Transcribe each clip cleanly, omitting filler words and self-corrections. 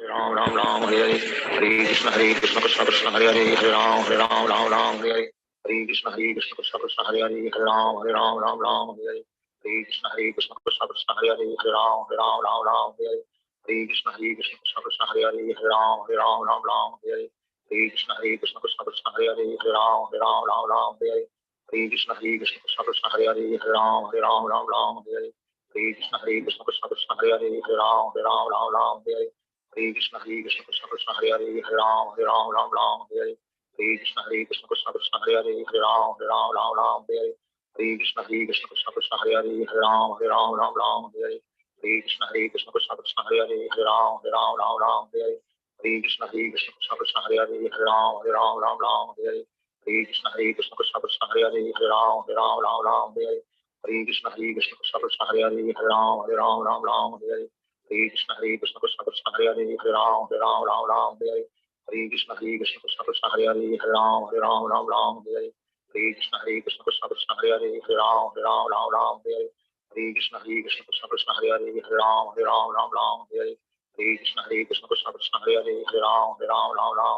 Ram Ram Ram Hare Hare Hare Krishna Krishna Hare Hare Hare Ram Ram Ram Hare Hare Hare Krishna Krishna Hare Hare Hare Ram Ram Ram Hare Hare Hare Krishna Krishna Hare Hare Hare Ram Ram Ram Hare Hare Hare Krishna Krishna Hare Hare Hare Ram Ram Ram Hare Hare Hare Krishna Krishna Hare Hare Hare Ram Ram Hare Hare Hare Krishna Krishna Hare Hare Hare Ram Ram Hare Hare Hare Krishna Krishna Hare Hare Hare Ram Ram Hare Hare Hare Krishna Krishna Hare Hare Hare Ram Ram Hare Hare Hare Krishna Krishna Hare Hare Hare Ram Ram Hare Hare Hare Krishna Krishna Hare Hare Hare Ram Ram Hare Hare Hare Krishna Krishna Hare Hare Hare Ram Ram Hare Hare Hare Krishna Krishna Hare Hare Hare Ram Ram Hare Hare Hare Krishna Krishna Hare Hare Hare Ram Ram Hare Hare Hare Krishna Krishna Hare Hare Hare Ram Ram Hare Hare Hare Krishna Krishna Hare Hare Hare Ram Ram Hare Hare Hare Krishna Krishna Hare Hare Hare Ram Ram Hare Hare Hare Krishna Krishna Hare Hare Hare Ram Ram Hare Hare Hare Krishna Krishna Hare Hare Hare Ram Ram Hare Hare Hare Krishna Krishna Hare Hare Hare Ram Ram Hare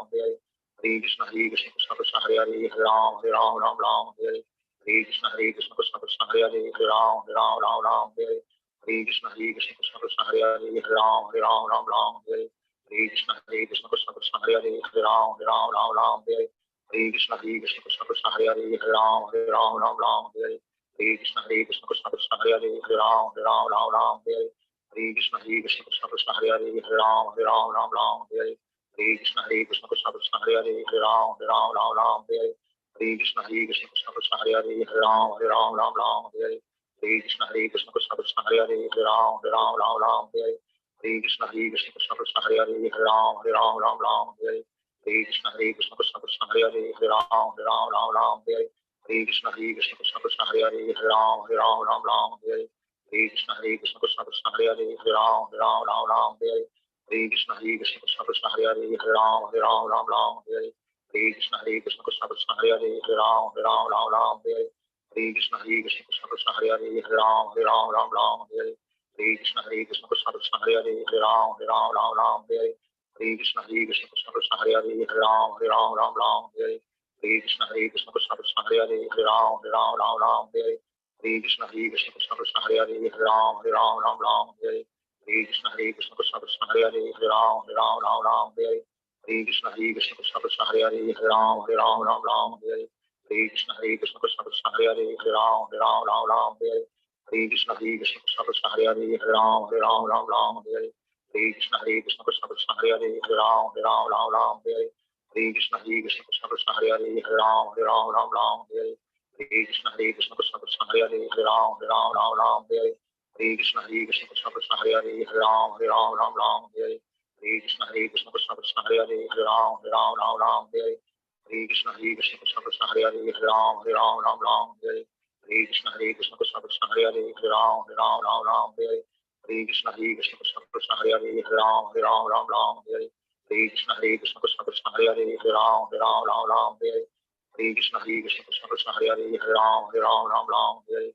Hare Hare Krishna Krishna Hare Hare Hare Ram Ram Hare Hare Hare Krishna Krishna Hare Hare Hare Ram Ram Hare Hare Hare Krishna Krishna Hare Hare Hare Ram Ram Hare Hare Krishna Krishna Hare Hare Hare Ram Ram Hare Hare Krishna Krishna Hare Hare Hare Ram Ram Hare Hare Hare Krishna Krishna Hare Hare Hare Ram Ram Hare Hare Krishna Krishna Hare Hare Hare Ram Ram Hare Hare Krishna Krishna Hare Hare Hare Ram Ram Hare Hare Krishna Krishna Hare Hare Hare Ram Ram Hare Hare Hare Krishna Krishna Hare Hare Hare Ram Ram Hare Hare Hare Krishna Krishna Hare Hare Hare Ram Ram Hare Hare Krishna Krishna Hare Hare Hare Ram Ram Hare Hare Krishna Krishna Hare Hare Hare Ram Ram Hare Hare Krishna Krishna Hare Hare Hare Ram Ram Hare Hare Krishna Krishna Hare Hare Hare Ram Ram Hare Hare Krishna Krishna Hare Hare Hare Ram Ram Hare Hare Krishna Krishna Hare Hare Hare Ram Ram Hare Hare Krishna Krishna Hare Hare Hare Ram Ram Hare Hare Krishna Krishna Hare Hare Hare Ram Ram Hare Hare Krishna Krishna Hare Hare Hare Ram Ram Hare Hare Krishna Krishna Hare Hare Hare Ram Ram Hare Hare Krishna Krishna Hare Hare Hare Ram Ram Hare Hare Krishna Krishna Hare Hare Hare Ram Ram Hare Hare Krishna Krishna Hare Hare Hare Ram Ram Hare Hare Krishna Krishna Hare Hare Hare Ram Ram Hare Hare Krishna Krishna Hare Hare Hare Ram Ram Hare Hare Krishna Krishna Hare Hare Hare Ram Ram Hare Hare Krishna Krishna Hare Hare Hare Ram Ram Hare Hare Krishna Krishna Hare Hare Hare Ram Ram Hare Hare Krishna Krishna Hare Hare Hare Ram Ram Hare Hare Krishna Krishna Hare Hare Hare Ram Ram Hare Hare Krishna Krishna Hare Hare Hare Ram Ram Hare Hare Krishna Krishna Hare Hare Hare Ram Ram Hare Hare Krishna Krishna Hare Hare Hare Ram Ram Hare Hare Krishna Krishna Hare Hare Hare Ram Ram Hare Hare Krishna Krishna Hare Hare Hare Ram Ram Hare Hare Krishna Krishna Hare Hare Hare Ram Ram Hare Hare Krishna Krishna Hare Hare Hare Ram Ram Hare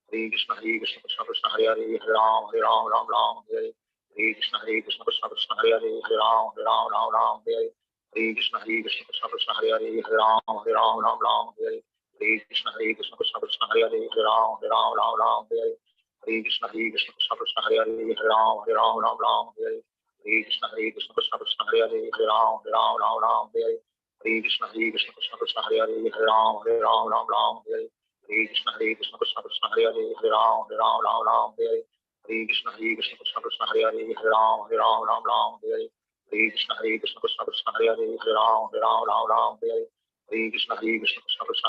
Hare Krishna Krishna Hare Hare Hare Ram Ram Hare Hare Krishna Krishna Hare Hare Hare Ram Ram Hare Hare Krishna Krishna Hare Hare Hare Ram Ram Hare Hare Krishna Krishna Hare Hare Hare Ram Ram Hare Hare Krishna Krishna Hare Hare Hare Ram Ram Hare Hare Krishna Krishna Hare Hare Hare Ram Ram Hare Hare Krishna Krishna Hare Hare Hare Ram Ram Hare Hare Krishna Krishna Hare Hare Hare Ram Ram Hare Hare Krishna Krishna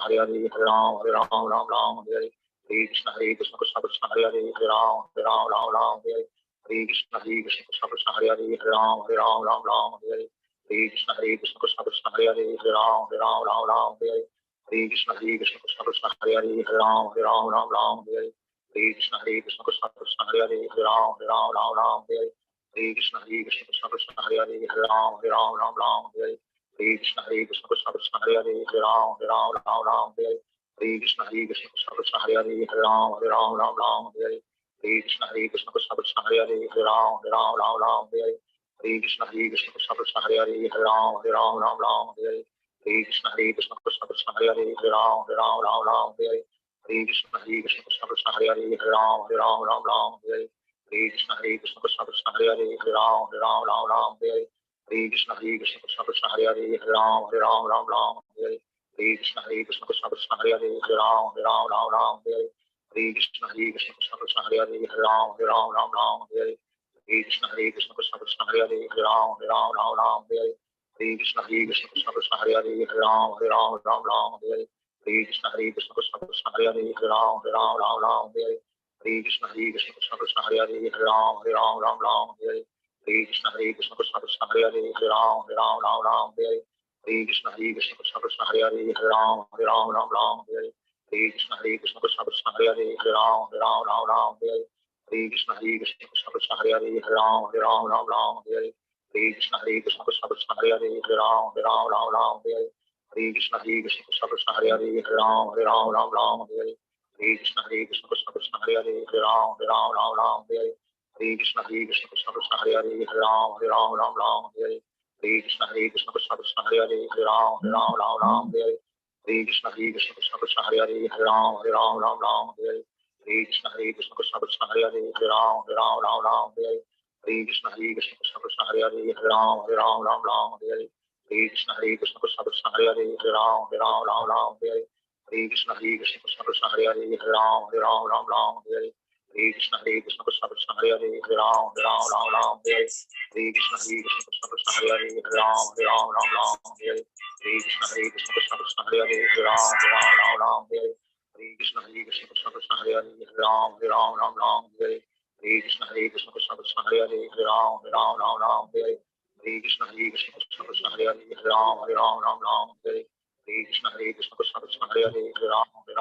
Hare Hare Hare Ram Ram Hare Hare Krishna Krishna Hare Hare Hare Ram Ram Hare Hare Krishna Krishna Hare Hare Hare Ram Ram Hare Hare Krishna Krishna Hare Hare Hare Ram Ram Hare Hare Krishna Krishna Hare Hare Hare Ram Ram Hare Hare Krishna Krishna Hare Hare Hare Ram Ram Hare Hare Krishna Krishna Hare Hare Hare Ram Ram Hare Hare Krishna Krishna Hare Hare Hare Ram Ram Hare Hare Krishna Krishna Hare Hare Hare Ram Ram Hare Hare Krishna Krishna Krishna Hare Hare Hare Ram Ram Ram Hare Hare Hare Krishna Krishna Krishna Hare Hare Hare Ram Ram Hare Hare Hare Krishna Krishna Krishna Krishna Hare Hare Hare Ram Ram Hare Hare Hare Krishna Krishna Krishna Krishna Hare Hare Hare Ram Ram Hare Hare Hare Krishna Krishna Krishna Krishna Hare Hare Hare Ram Ram Hare Hare Hare Krishna Krishna Krishna Krishna Hare Hare Hare Ram Ram Hare Hare Hare Krishna Krishna Krishna Krishna Hare Hare Hare Ram Ram Hare Hare Hare Krishna Krishna Krishna Krishna Hare Hare Hare Ram Ram Hare Hare Hare Krishna Krishna Krishna Krishna Hare Hare Hare Ram Hare Hare Hare Krishna Krishna Krishna Krishna Hare Hare Hare Ram Hare Hare Hare Krishna Krishna Krishna Krishna Hare Hare Hare Ram Hare Hare Hare Krishna Krishna Krishna Krishna Hare Hare Hare Ram Hare Hare Hare Krishna Krishna Krishna Krishna Hare Hare Hare Ram Hare Hare Hare Krishna Krishna Krishna Krishna Hare Hare Hare Ram Hare Hare Hare Krishna Krishna Krishna Krishna Hare Hare Hare Ram Hare Hare Krishna Krishna Krishna Krishna Hare Hare Hare Ram Hare Hare Krishna Krishna Krishna Krishna Hare Hare Hare Ram Hare Hare Krishna Krishna Krishna Krishna Hare Hare Hare Ram Hare Hare Krishna Krishna Krishna Krishna Hare Hare Hare Ram Hare Hare Krishna Krishna Krishna Krishna Hare Hare Hare Ram Hare Hare Krishna Krishna Krishna Krishna Hare Hare Hare Ram Hare Hare Krishna Krishna Krishna Krishna Hare Hare Hare Ram Hare Hare Krishna Krishna Krishna Krishna Hare Hare Hare Ram Hare Hare Krishna Krishna Krishna Krishna Hare Hare Hare Ram Hare Hare Krishna Krishna Krishna Krishna Hare Hare Hare Ram Hare Hare Krishna Krishna Krishna Krishna Hare Hare Hare Ram Hare Hare Krishna Krishna Krishna Krishna Hare Hare Hare Ram Hare Hare Krishna Krishna Krishna Krishna Hare Hare Hare Ram Hare Hare Krishna Krishna Krishna Krishna Hare Hare Hare Ram Hare Krishna Krishna Krishna Krishna Hare Hare Hare Ram Hare Krishna Krishna Krishna Krishna Hare Hare Hare Ram Hare Krishna Krishna Krishna Krishna Hare Hare Hare Ram Hare Krishna Krishna Krishna Krishna Hare Hare Hare Ram Hare Krishna Krishna Krishna Krishna Hare Hare Hare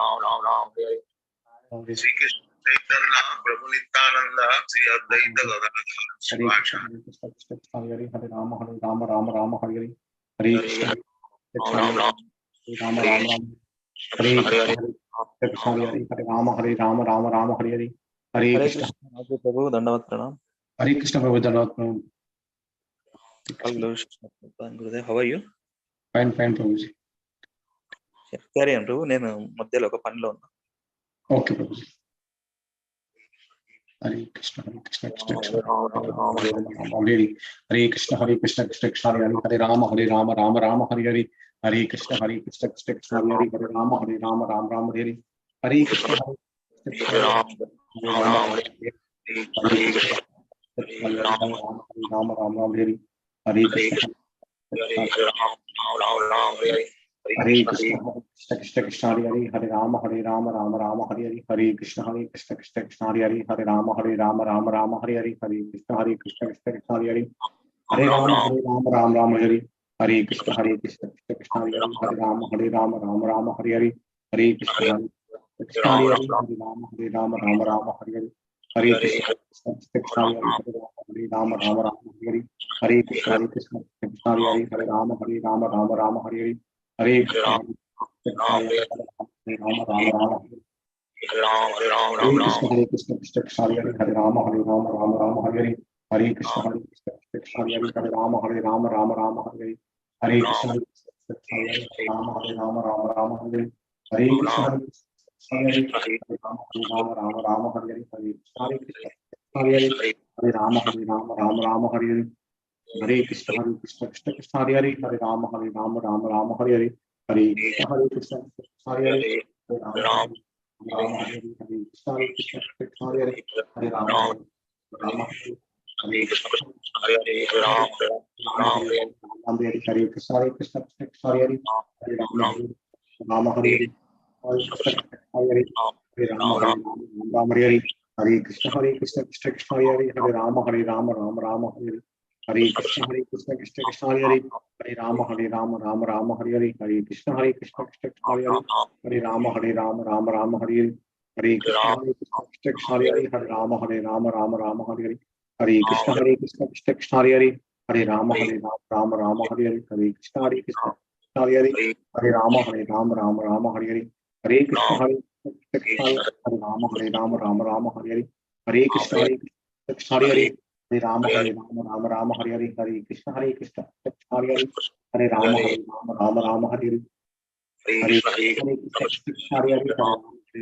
Ram Hare Shri Krishna Chaitanya Prabhu Nityananda Shri Advaita Gadadhar Sivasha Hare Hare Rama Rama Rama Hare Hare Hare Krishna Ram Rama Rama Hare Krishna Hare Rama Rama Hare Hare Hare Krishna Prabhu Dandavat Pranam. Hare Krishna Prabhu Dandavat Pranam. Gurudev, how are you? Fine Prabhuji. Carry on Prabhu, నేను మధ్యలో ఒక పనిలో ఉన్నా. Okay Prabhuji. Hare Krishna Krishna Krishna Hare Krishna Krishna Krishna Hare Hare Rama Rama Hare Hare Hare Krishna Krishna Krishna Hare Hare Rama Rama Hare Hare Hare Krishna Hare Rama Hare Hare Krishna Hare Krishna Krishna Krishna Hare Hare Hare Rama Rama Hare Hare Hare Krishna Krishna Krishna Hare Hare Hare Rama Rama Hare Hare Hare Krishna Krishna Krishna Hare Hare Hare Rama Hare Hare Hare Krishna Krishna Krishna Hare Hare Rama Rama Hare Hare Hare Krishna Krishna Hare Hare Hare Rama Hare Hare Hare Krishna Krishna Hare Rama Hare Hare Hare Krishna Krishna Krishna Hare Hare Rama Hare Hare Hare Krishna Hare Krishna Krishna Hare Hare Rama Hare Hare Hare Krishna Krishna Hare Hare Rama Hare Hare Hare Krishna Rama Hare Hare Hare Rama Hare Hare Hare Krishna Krishna Krishna Hare Hare Hare Rama Rama Hare Hare Hare Krishna Krishna Krishna Hare Hare Hare Rama Hare Hare Hare Krishna Krishna Krishna Hare Hare Hare Rama Hare Krishna Krishna Hare Hare Hare Rama Hare Hare Krishna Krishna Krishna Hare Hare Hare Rama Hare Hare Hare Rama Hare Hare Hare Krishna Krishna Krishna Hare Hare Hare Rama Rama Hare Hare Hare Krishna Krishna Krishna Hare Hare Hare Rama Hare Hare Hare Krishna Krishna Krishna Hare Hare Hare Rama Hare Hare Hare Krishna Krishna Krishna Hare Hare Hare Rama Hare Hare Hare Krishna Krishna Krishna Hare Hare Hare Rama Hare Hare Hare Krishna Krishna Hare Hare Hare Rama Hare Hare Hare Krishna Krishna Hare Hare Hare Rama Hare Hare हरे कृष्ण हरे कृष्ण हरे राम राम राम हरे हरे हरे कृष्ण हरे हरे हरे राम राम राम हरे हरे हरे कृष्ण हरे हरे राम राम हरे हरे हरे कृष्ण हरे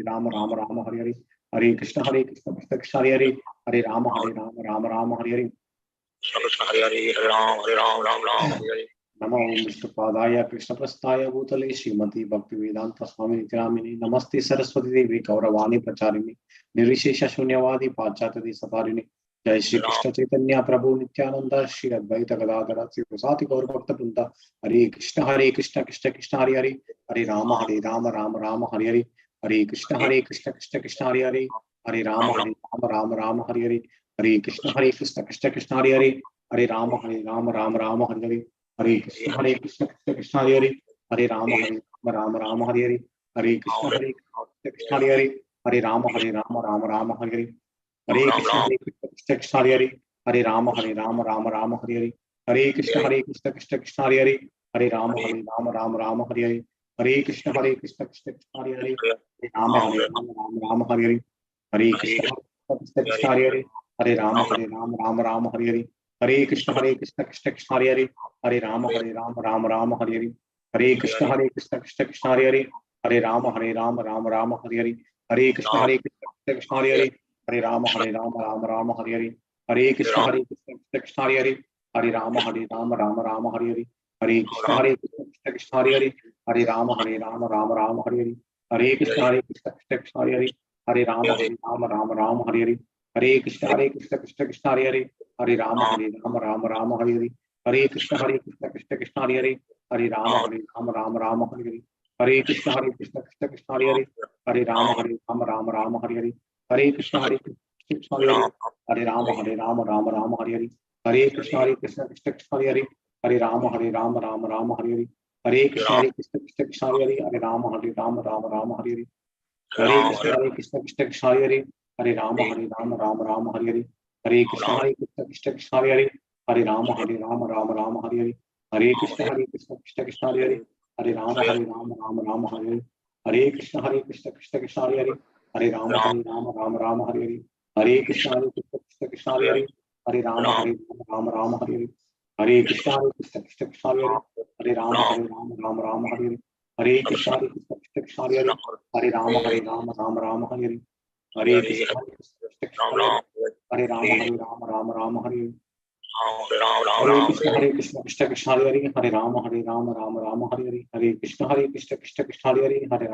राम राम हरे हरे हरे कृष्ण कृष्ण हरे हरे राम राम हरे हरे कृष्ण हरे हरे हरे राम राम हरे हरे नमो विष्णुपादाय कृष्णप्रस्थाय भूतले श्रीमती भक्तिवेदांत स्वामी नित्यामिने नमस्ते सरस्वती देवी गौरवाणी प्रचारिणी निर्विशेष शून्यवादी पाश्चात्य सतारिणी जय श्री कृष्ण चैतन्य प्रभु नित्यानंद श्री अद्वैत गदाधर श्री गौर भक्त वृंद हरे कृष्ण कृष्ण कृष्ण हरे हरे हरे राम राम हरे हरे हरे कृष्ण कृष्ण कृष्ण हरे हरे हरे राम राम हरे हरे हरे कृष्ण कृष्ण कृष्ण हरे हरे हरे राम राम हरे हरे हरे कृष्ण कृष्ण हरे हरे हरे राम राम हरे हरे हरे कृष्ण कृष्ण हरे हरे हरे राम राम हरे हरे हरे कृष्ण कृष्ण हरे हरे हरे राम राम हरे हरे हरे कृष्ण कृष्ण हरे हरे हरे राम राम हरे हरे हरे कृष्ण कृष्ण हरे हरे हरे राम राम हरे हरे हरे कृष्ण कृष्ण हरे हरे हरे राम राम हरे हरे हरे कृष्ण कृष्ण हरे हरे हरे राम राम हरे हरे हरे कृष्ण कृष्ण हरे हरे हरे राम राम हरे हरे हरे कृष्ण कृष्ण हरे हरे हरे राम राम हरे हरे हरे कृष्ण कृष्ण हरे हरे हरे राम राम हरे हरे हरे कृष्ण कृष्ण हरे हरे हरे राम राम हरे हरे हरे कृष्ण कृष्ण हरे हरे हरे राम राम हरे हरे हरे कृष्ण कृष्ण हरे हरे हरे राम राम हरे हरे हरे कृष्ण कृष्ण हरे हरे हरे राम राम हरे हरे हरे कृष्ण कृष्ण हरे हरे हरे राम राम हरे हरे हरे कृष्ण कृष्ण हरे हरे हरे राम राम हरे हरे हरे कृष्ण कृष्ण हरे हरे हरे राम राम हरे हरे हरे कृष्ण कृष्ण हरे हरे हरे राम राम हरे हरे हरे कृष्ण कृष्ण हरे हरे हरे राम राम हरे हरे हरे कृष्ण कृष्ण हरे हरे हरे राम राम हरे हरे हरे कृष्ण कृष्ण हरे हरे हरे राम राम हरे हरे हरे कृष्ण कृष्ण हरे हरे हरे राम राम हरे हरे हरे कृष्ण कृष्ण हरे हरे हरे राम राम हरे हरे हरे कृष्ण कृष्ण हरे हरे हरे राम राम हरे हरे हरे कृष्ण कृष्ण हरे हरे हरे राम राम हरे हरे हरे कृष्ण कृष्ण हरे हरे हरे राम हरे हरे हरे कृष्ण कृष्ण हरे हरे हरे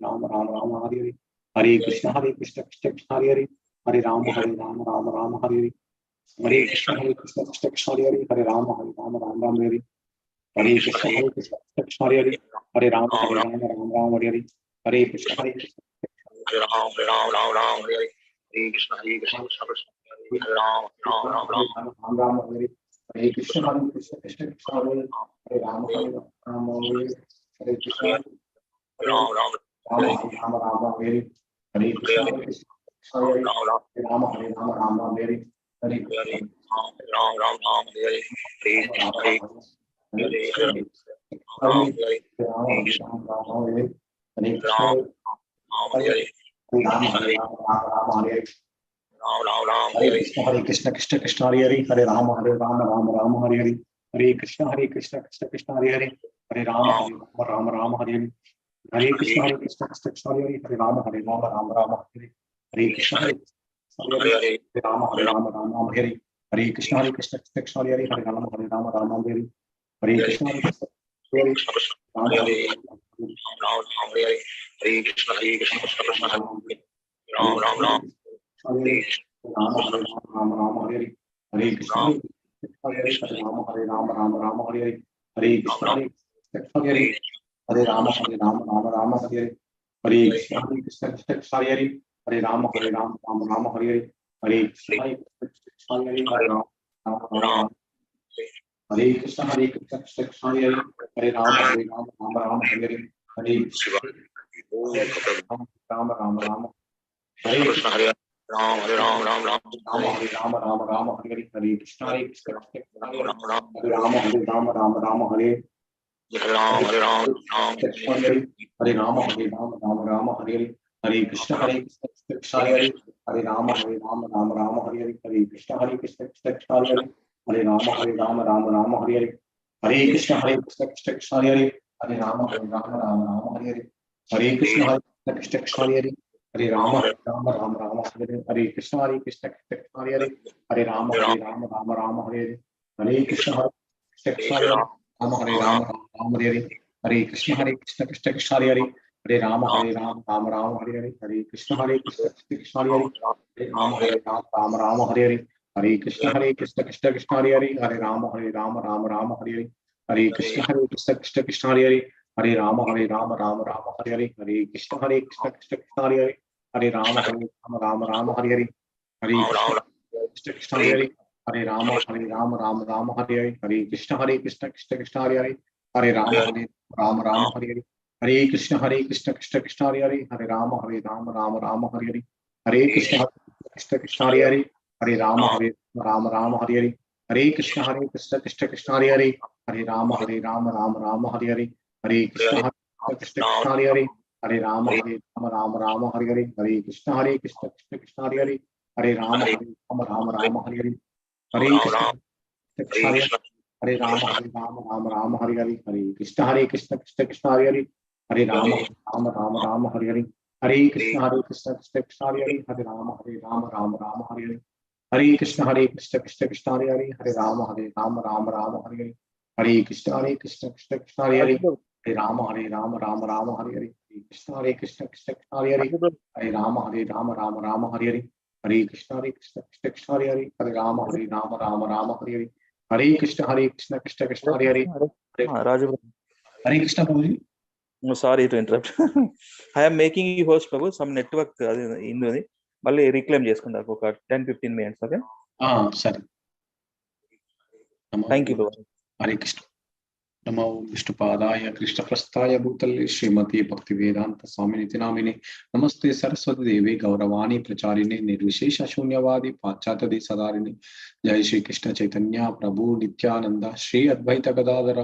राम राम हरे हरे हरे कृष्ण कृष्ण हरे हरे हरे राम राम हरे हरे हरे कृष्ण कृष्ण हरे हरे हरे राम राम हरे हरे हरे कृष्ण कृष्ण हरे हरे हरे राम राम हरे हरे हरे कृष्ण कृष्ण हरे हरे हरे राम राम हरे हरे हरे कृष्ण हरे राम हरे हरे हरे कृष्ण कृष्ण कृष्ण हरे राम हरे हरे हरे कृष्ण कृष्ण हरे हरे राम राम हरे हरे हरे कृष्ण राम हरे हरे हरे कृष्ण हरे राम राम हरे हरे हरे राम हरे हरे हरे कृष्ण हरे कृष्ण हरे कृष्ण कृष्ण हरे हरे हरे राम राम हरे हरे हरे कृष्ण कृष्ण कृष्ण हरे हरे हरे राम राम हरे हरे हरे कृष्ण कृष्ण हरे हरे हरे राम राम हरे हरे हरे कृष्ण हरे हरे राम हरे हरे हरे कृष्ण कृष्ण हरे हरे हरे राम राम हरे हरे हरे कृष्ण हरे हरे कृष्ण कृष्ण हरे राम हरे राम हरे हरे हरे कृष्ण हरे राम हरे हरे हरे कृष्ण हरे हरे हरे राम राम हरे हरे हरे कृष्ण हरे हरे हरे राम हरे हरे हरे कृष्ण हरे हरे राम हरे कृष्ण हरे हरे हरे राम हरे हरे हरे राम हरे कृष्ण हरे राम राम हरे हरे हरे कृष्ण हरे कृष्ण हरे राम हरे Hare Ram Hare Ram Ram Hare Rama Rama Rama Hare Hare Hare Krishna Krishna Hare Hare Hare Rama Rama Rama Hare Hare Hare Krishna Krishna Hare Hare Hare Rama Rama Rama Hare Hare Hare Krishna Krishna Hare Hare Hare Rama Rama Hare Hare Hare Krishna Krishna Hare Hare Hare Rama Rama Hare Hare Hare Krishna Krishna Hare Hare Hare Rama Rama Hare Hare Hare Krishna Krishna Hare Hare Rama Hare Rama Hare Hare Hare Krishna Krishna Hare Hare Hare Rama Rama Hare Hare Hare Krishna Krishna Hare Hare Hare Rama Rama Hare Hare Hare Krishna Krishna Hare Hare Hare Rama Rama Hare Hare Hare Krishna Krishna Hare Hare Hare Rama Rama Hare Hare Hare Krishna Krishna Hare Hare Hare Rama Rama Hare Hare Hare Krishna Krishna Hare Hare Hare Rama Rama Hare Hare Hare Krishna Krishna Hare Hare Hare Rama Rama Hare Hare Hare Krishna Krishna Hare Hare Hare Rama Rama Hare Hare Hare Krishna Krishna Hare Hare Hare Rama Rama Hare Hare Hare Krishna Krishna Hare Hare Hare Rama Rama Hare Hare Hare Krishna Krishna Hare Hare Hare Rama Rama Hare Hare Hare Krishna Krishna Hare Hare Hare Rama Rama Hare Hare Hare Krishna Krishna Hare Hare Rama Rama Hare Hare Hare Krishna Krishna Hare Hare Hare Rama Rama Hare Hare Hare Krishna Krishna Hare Hare Hare Rama Rama Hare Hare Hare Krishna Krishna Hare Hare Hare Rama Rama Hare Hare Hare Krishna Krishna Hare Hare Hare Rama Rama Hare Hare Hare Krishna Krishna Hare Hare Hare Rama Rama Hare Hare Hare Krishna Krishna Hare Hare Hare Rama Rama Hare Hare Hare Krishna Krishna Hare Hare Raju, Hare Krishna Prabhuji. sorry to interrupt. I am making you host, Prabhu. Some network ఇందుని మళ్ళీ reclaim చేసుకుంటారు ఒక 10-15 minutes. Okay సరే. Thank you Prabhu. Hare Krishna. नमो विष्णुपादाय कृष्णप्रस्थाय भूतले श्रीमती भक्तिवेदांत स्वामिनिति नामिने नमस्ते सरस्वती देवी गौरवाणी प्रचारिणे निर्विशेष शून्यवादी पाश्चात्य देशधारिणे जय श्री कृष्ण चैतन्य प्रभु नित्यानंद श्री अद्वैत गदाधर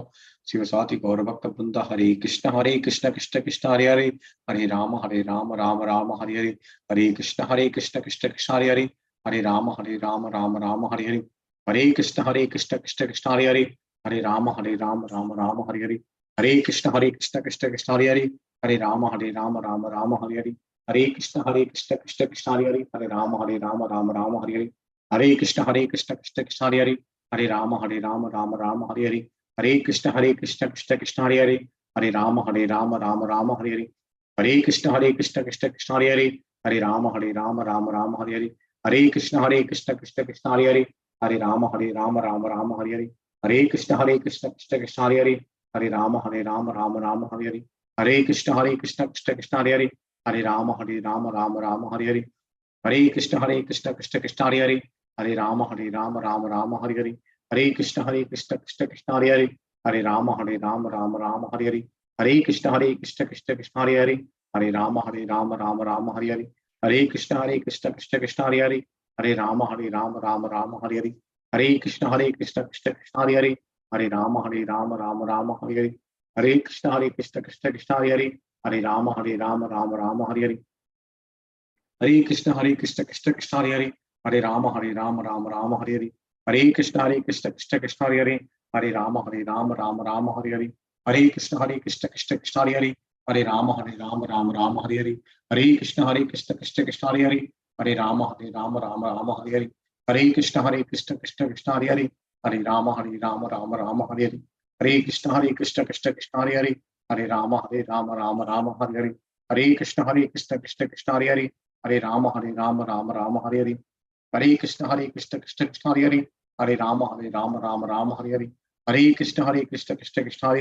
शिवसाति गौरभक्त वृंद हरे Krishna Krishna Krishna Hare Hare Hare Ram Ram Ram Hare Hare Hare Krishna Krishna Krishna Hare Hare Hare Ram Ram Hare Hare Hare Krishna Krishna Krishna Hare Hare Hare Ram Ram Hare Hare Hare Krishna Krishna Krishna Hare Hare Hare Ram Ram Hare Hare Hare Krishna Krishna Krishna Hare Hare Hare Ram Ram Hare Hare Hare Krishna Krishna Krishna Hare Hare Hare Ram Ram Hare Hare Hare Krishna Krishna Krishna Hare Hare Hare Ram Ram Hare Hare Hare Krishna Krishna Krishna Hare Hare Hare Ram Ram Hare Hare Hare Krishna Krishna Krishna Hare Hare Hare Ram Ram Hare Hare Hare Krishna Krishna Krishna Hare Hare Hare Ram Ram Hare Hare Hare Krishna Krishna Krishna Hare Hare Hare Ram Ram Hare Hare Hare Krishna Krishna Krishna Hare Hare Hare Ram Ram Hare Hare Hare Krishna Krishna Krishna Hare Hare Hare Ram Ram Hare Hare Hare Krishna Krishna Krishna Hare Hare Hare Ram Ram Hare Hare Hare Krishna Krishna Krishna Hare Hare Hare Ram Ram Hare Hare Hare Krishna Krishna Krishna Hare Hare Hare Ram Ram Hare Hare Hare Krishna Krishna Krishna Hare Hare Hare Ram Ram Hare Hare Hare Krishna Krishna Krishna Hare Hare Hare Ram Ram Hare Hare Hare Krishna Krishna Krishna Hare Hare Hare Ram Ram Hare Hare Hare Krishna Krishna Krishna Hare Hare Hare Ram Ram Hare Hare Hare Krishna Krishna Krishna Hare Hare Hare Ram Ram Hare Hare Hare Krishna Krishna Krishna Hare Hare Hare Ram Ram Hare Hare Hare Krishna Krishna Krishna Hare Hare Hare Ram Ram Hare Hare Hare Krishna Krishna Krishna Hare Hare Hare Ram Ram Hare Hare Hare Krishna Krishna Krishna Hare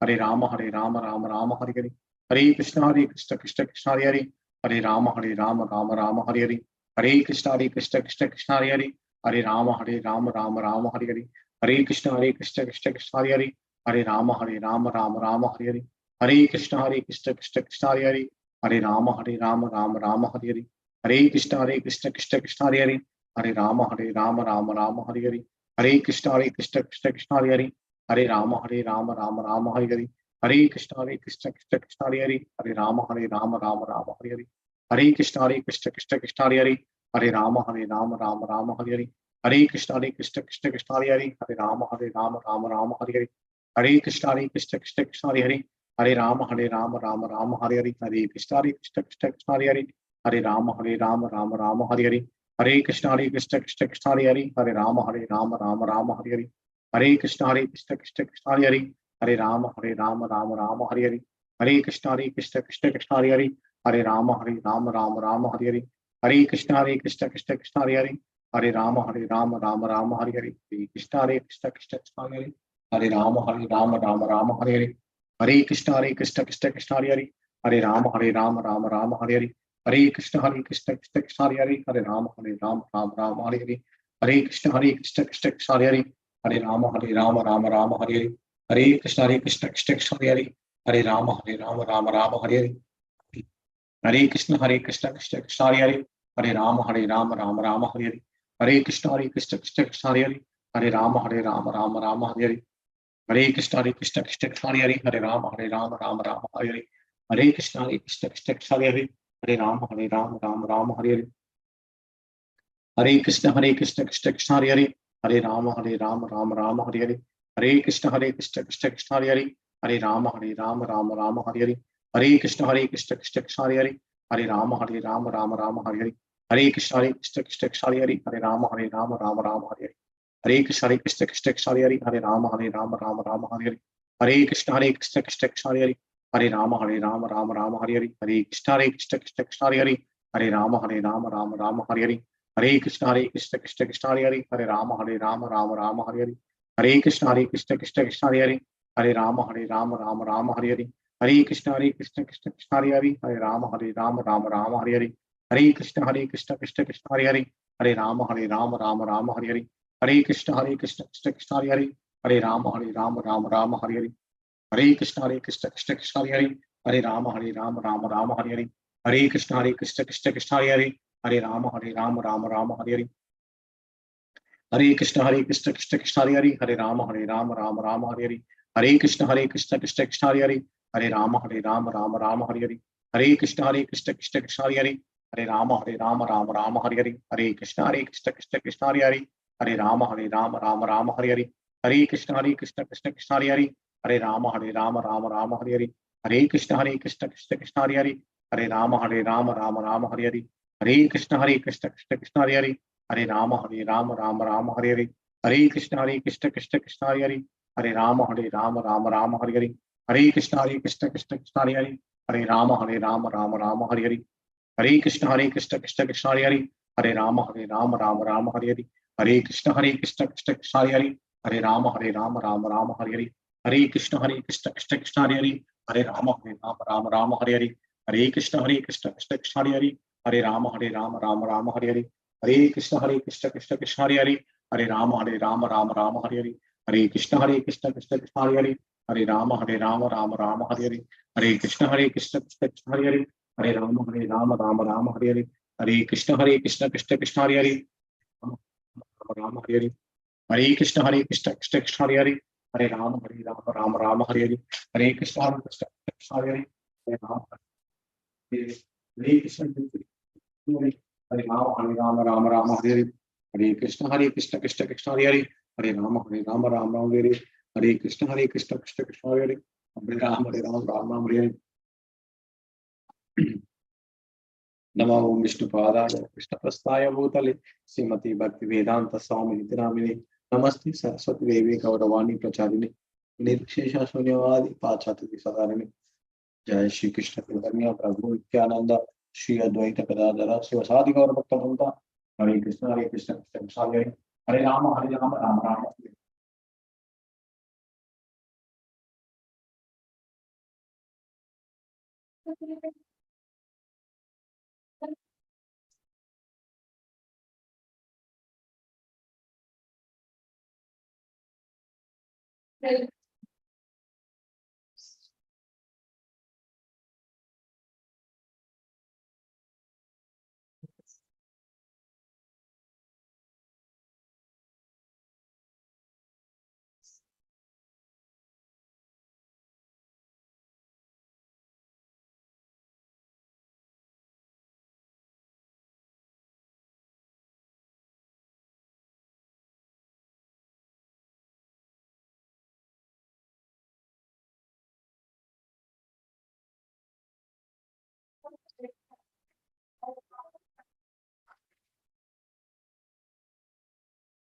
Hare Hare Ram Ram Hare Hare Hare Krishna Krishna Krishna Hare Hare Hare Ram Ram Hare Hare Hare Krishna Krishna Krishna Hare Hare Hare Ram Ram Hare Hare Hare Krishna Krishna Krishna Hare Hare Hare Ram Ram Hare Hare Hare Krishna Krishna Krishna Hare Hare Hare Ram Ram Hare Hare Hare Krishna Krishna Krishna Hare Hare Hare Ram Ram Hare Hare Hare Krishna Krishna Krishna Hare Hare Hare Ram Ram Hare Hare Hare Krishna Krishna Krishna Hare Hare Hare Rama Rama Rama Hare Hare, Hare Krishna Krishna Krishna Hare Hare, Hare Rama Rama Rama Hare Hare, Hare Krishna Krishna Krishna Hare Hare, Hare Rama Rama Rama Hare Hare, Hare Krishna Krishna Krishna Hare Hare, Hare Rama Rama Hare Hare, Hare Krishna Krishna Krishna Hare Hare, Hare Rama Rama Hare Hare, Hare Krishna Krishna Krishna Hare Hare, Hare Rama Rama Hare Hare, Hare Krishna Krishna Krishna Hare Hare, Hare Rama Rama Hare Hare, Hare Krishna Krishna Krishna Hare Hare, Hare Rama Rama Hare Hare, Hare Krishna Krishna Krishna Hare Hare, Hare Rama Rama Hare Hare, Hare Krishna Krishna Krishna Hare Hare, Hare Rama Rama Hare Hare, Hare Krishna Krishna Krishna Hare Hare, Hare Rama Rama Hare Hare, Hare Krishna Krishna Krishna Hare Hare, Hare Rama Rama Hare Hare, Hare Krishna Krishna Krishna Hare Hare, Hare Rama Rama Hare Hare, Hare Krishna Krishna Krishna Hare Hare, Hare Rama Rama Hare Hare, Hare Krishna Krishna Krishna Hare Hare, Hare Rama Rama Hare Hare, Hare Krishna Krishna Krishna Hare Hare, Hare Rama Rama Hare Hare, Hare Krishna Krishna Krishna Hare Hare, Hare Rama Rama Hare Hare, Hare Krishna Krishna Krishna Hare Hare, Hare Rama Rama Hare Hare, Hare Krishna Krishna Krishna Hare Hare, Hare Rama Rama Hare Hare, Hare Krishna Krishna Krishna Hare Hare, Hare Rama Rama Hare Hare, Hare Krishna Krishna Krishna Hare Hare, Hare Rama Rama Hare Hare, Hare Krishna Krishna Krishna Hare Hare, Hare Rama Rama Hare Hare, Hare Krishna Krishna Krishna Hare Hare, Hare Rama Rama Hare Hare, Hare Krishna Krishna Krishna Hare Hare, Hare Rama Rama Hare Hare, Hare Krishna Krishna Krishna Hare Hare, Hare Rama Rama Hare Hare, Hare Krishna Krishna Krishna Hare Hare, Hare Rama Rama Hare Hare, Hare Krishna Krishna Krishna Hare Hare, Hare Rama Rama Hare Hare, Hare Krishna Krishna Krishna Hare Hare, Hare Rama Rama Hare Hare, Hare Krishna Krishna Krishna Hare Hare, Hare Rama Rama Hare Hare, Hare Krishna Krishna Krishna Hare Hare, Hare Rama Rama Hare Hare, Hare Krishna Krishna Krishna Hare Hare, Hare Rama Rama Hare Hare, Hare Krishna Krishna Krishna Hare Hare, Hare Rama Rama Hare Hare, Hare Krishna Krishna Krishna Hare Hare, Hare Rama Rama Hare Hare, Hare Krishna Krishna Krishna Hare Hare, Hare Rama Rama Hare Hare, Hare Krishna Krishna Krishna Hare Hare, Hare Rama Rama Hare Hare, Hare Krishna Krishna Krishna Hare Hare, Hare Rama Rama Hare Hare, Hare Krishna Krishna Krishna Hare Hare, Hare Rama Rama Hare Hare, Hare Krishna Krishna Krishna Hare Hare, Hare Rama Rama Hare Hare, Hare Krishna Krishna Krishna Hare Hare, Hare Rama Rama Hare Hare, Hare Krishna Krishna Krishna Hare Hare, Hare Rama Rama Hare Hare, Hare Krishna Krishna Krishna Hare Hare, Hare Rama Rama Hare Hare, Hare Krishna Krishna Krishna Hare Hare, Hare Rama Rama Hare Hare, Hare Krishna Krishna Krishna Hare Hare, Hare Rama Rama Hare Hare, Hare Krishna Krishna Krishna Hare Hare, Hare Rama Rama Hare Hare, Hare Krishna Krishna Krishna Hare Hare, Hare Rama Rama Hare Hare, Hare Krishna Krishna Krishna Hare Hare, Hare Rama Rama Hare Hare, Hare Krishna Krishna Krishna Hare Hare, Hare Rama Rama Hare Hare, Hare Krishna Krishna Krishna Hare Hare, Hare Rama Rama Hare Hare, Hare Krishna Krishna Krishna Hare Hare, Hare Rama Rama Hare Hare, Hare Krishna Krishna Krishna Hare Hare, Rama Hare Hare, Hare Krishna Krishna Krishna Hare Hare, Hare Rama Rama Hare Hare, Hare Krishna Krishna Krishna Hare Hare, Hare Rama Hare Hare, Hare Krishna Hare Rama Hare Hare, Hare Krishna Krishna Krishna Hare Hare, Hare Rama Hare Hare, Hare Krishna Krishna Krishna Hare Hare, Hare Rama Hare Hare, नमो विष्णुपादाय कृष्णप्रस्थाय भूतले श्रीमती भक्ति वेदांत स्वामी नामिने नमस्ते सरस्वती देवी गौरवाणी प्रचारिणे निर्विशेष शून्यवादी पाश्चात्य साधारणे जय श्री कृष्ण चैतन्य प्रभु नित्यानंद श्री अद्वैत गदाधर शिवसादि गौर भक्त वृंदा हरे कृष्ण कृष्ण कृष्ण हरे राम राम राम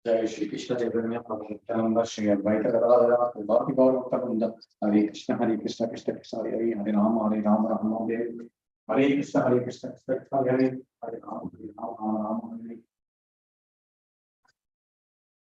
जय श्री कृष्ण चैतन्य प्रभु नित्यानंद श्री अद्वैत गदाधर श्रीवासि गौरभक्तवृंद हरे कृष्ण कृष्ण कृष्ण हरे राम राम हरे हरे कृष्ण कृष्ण कृष्ण हरे राम राम हरे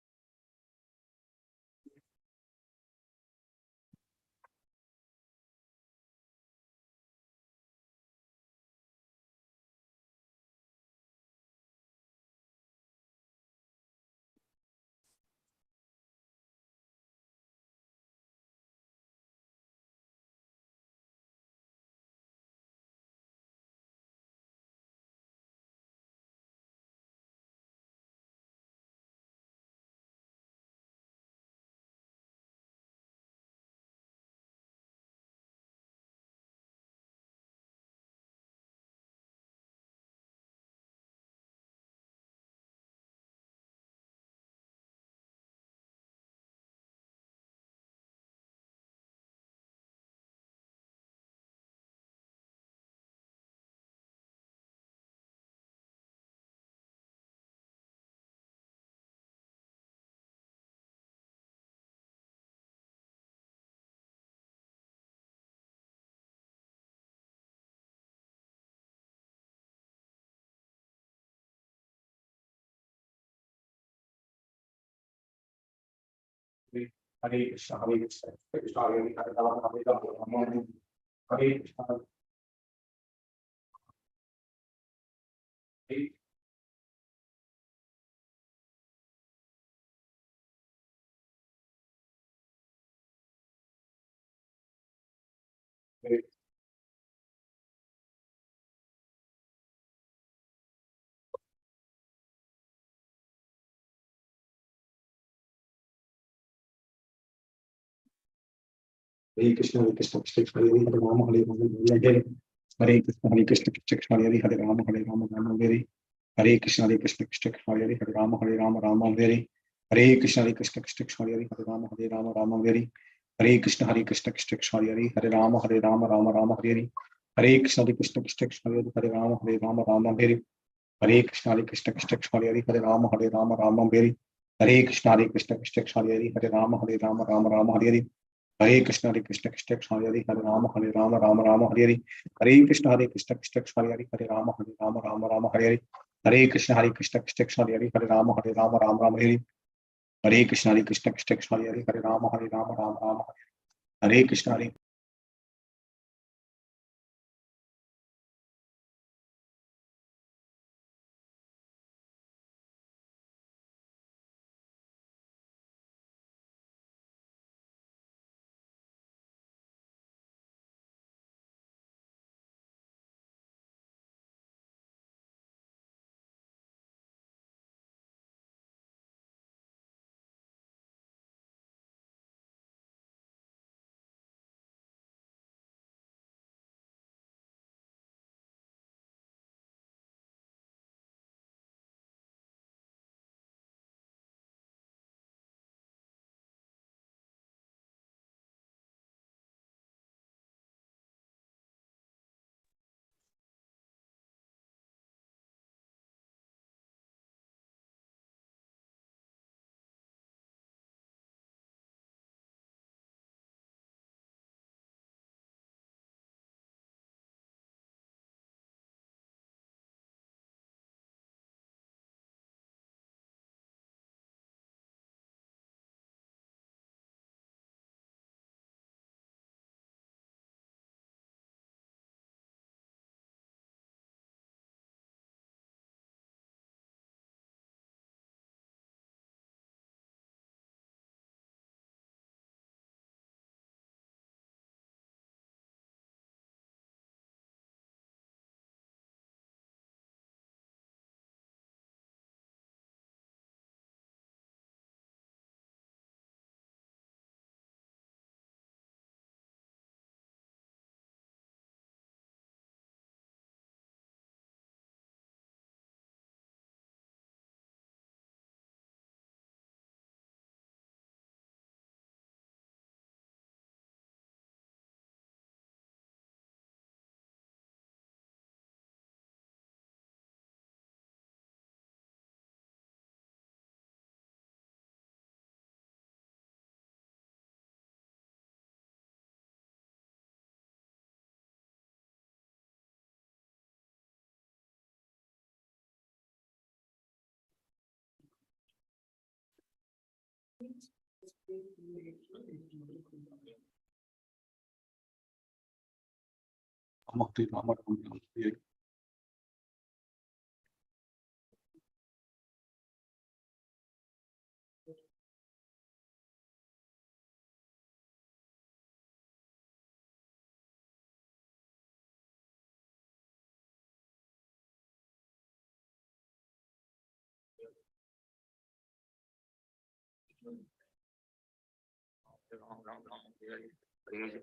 हरे कृष्ण कृष्ण हरे राम हरे हरे कृष्ण हरे कृष्ण कृष्ण कृष्ण हरे राम हरे हरे कृष्ण कृष्ण हरे राम राम हरे हरे कृष्ण कृष्ण हरे राम हरे हरे कृष्ण कृष्ण हरे राम हरे हरे कृष्ण कृष्ण हरे राम हरे हरे कृष्ण कृष्ण हरे राम हरे हरे कृष्ण कृष्ण हरे राम हरे हरे कृष्ण कृष्ण हरे राम हरे हरे कृष्ण कृष्ण हरे राम हरे हरे कृष्ण कृष्ण हरे राम हरे हरे कृष्ण कृष्ण हरे राम हरे हरे कृष्ण कृष्ण हरे राम हरे Krishna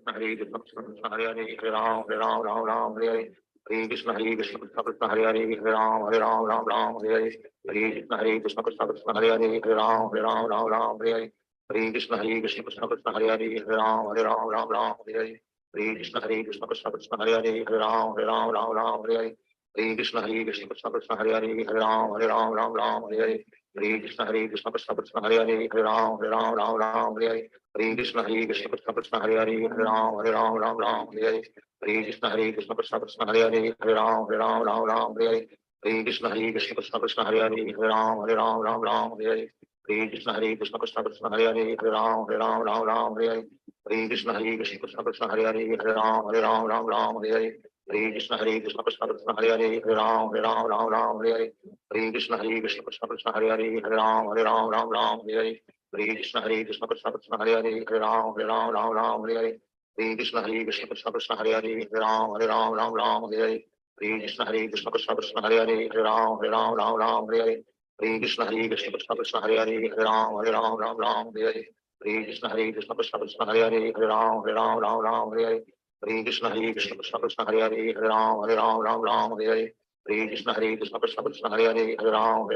Hare Krishna Krishna Hare Hare Hare Ram Ram Ram Hare Hare Hare Krishna Krishna Krishna Hare Hare Hare Ram Ram Hare Hare Hare Krishna Krishna Krishna Hare Hare Hare Ram Ram Hare Hare Hare Krishna Krishna Krishna Hare Hare Hare Ram Ram Hare Hare Hare Krishna Krishna Krishna Hare Hare Hare Ram Ram Hare Hare Hare Krishna Krishna Krishna Hare Hare Hare Ram Ram Hare Hare Hare Krishna Krishna Krishna Hare Hare Hare Ram Ram Hare Hare Hare Krishna Krishna Krishna Hare Hare Hare Ram Ram Hare Hare Hare Krishna Krishna Krishna Hare Hare Hare Ram Ram Hare Hare Hare Krishna Krishna Krishna Hare Hare Hare Ram Ram Hare Hare Hare Krishna Krishna Krishna Hare Hare Hare Ram Ram Hare Hare Hare Krishna Krishna Krishna Hare Hare Hare Ram Ram Hare Hare Hare Krishna Krishna Krishna Hare Hare Hare Ram Ram Hare Hare Hare Krishna Krishna Krishna Hare Hare Hare Ram Ram Hare Hare Hare Krishna Krishna Krishna Hare Hare Hare Ram Hare Hare Hare Krishna Krishna Krishna Hare Hare Hare Ram Hare Hare Hare Krishna Krishna Krishna Hare Hare Hare Ram Hare Hare Hare Krishna Krishna Krishna Hare Hare Hare Ram Hare Hare Hare Krishna Krishna Krishna Hare Hare Hare Ram Hare Hare Hare Krishna Krishna Krishna Hare Hare Hare Ram Hare Hare Hare Krishna Krishna Krishna Hare Hare Hare Ram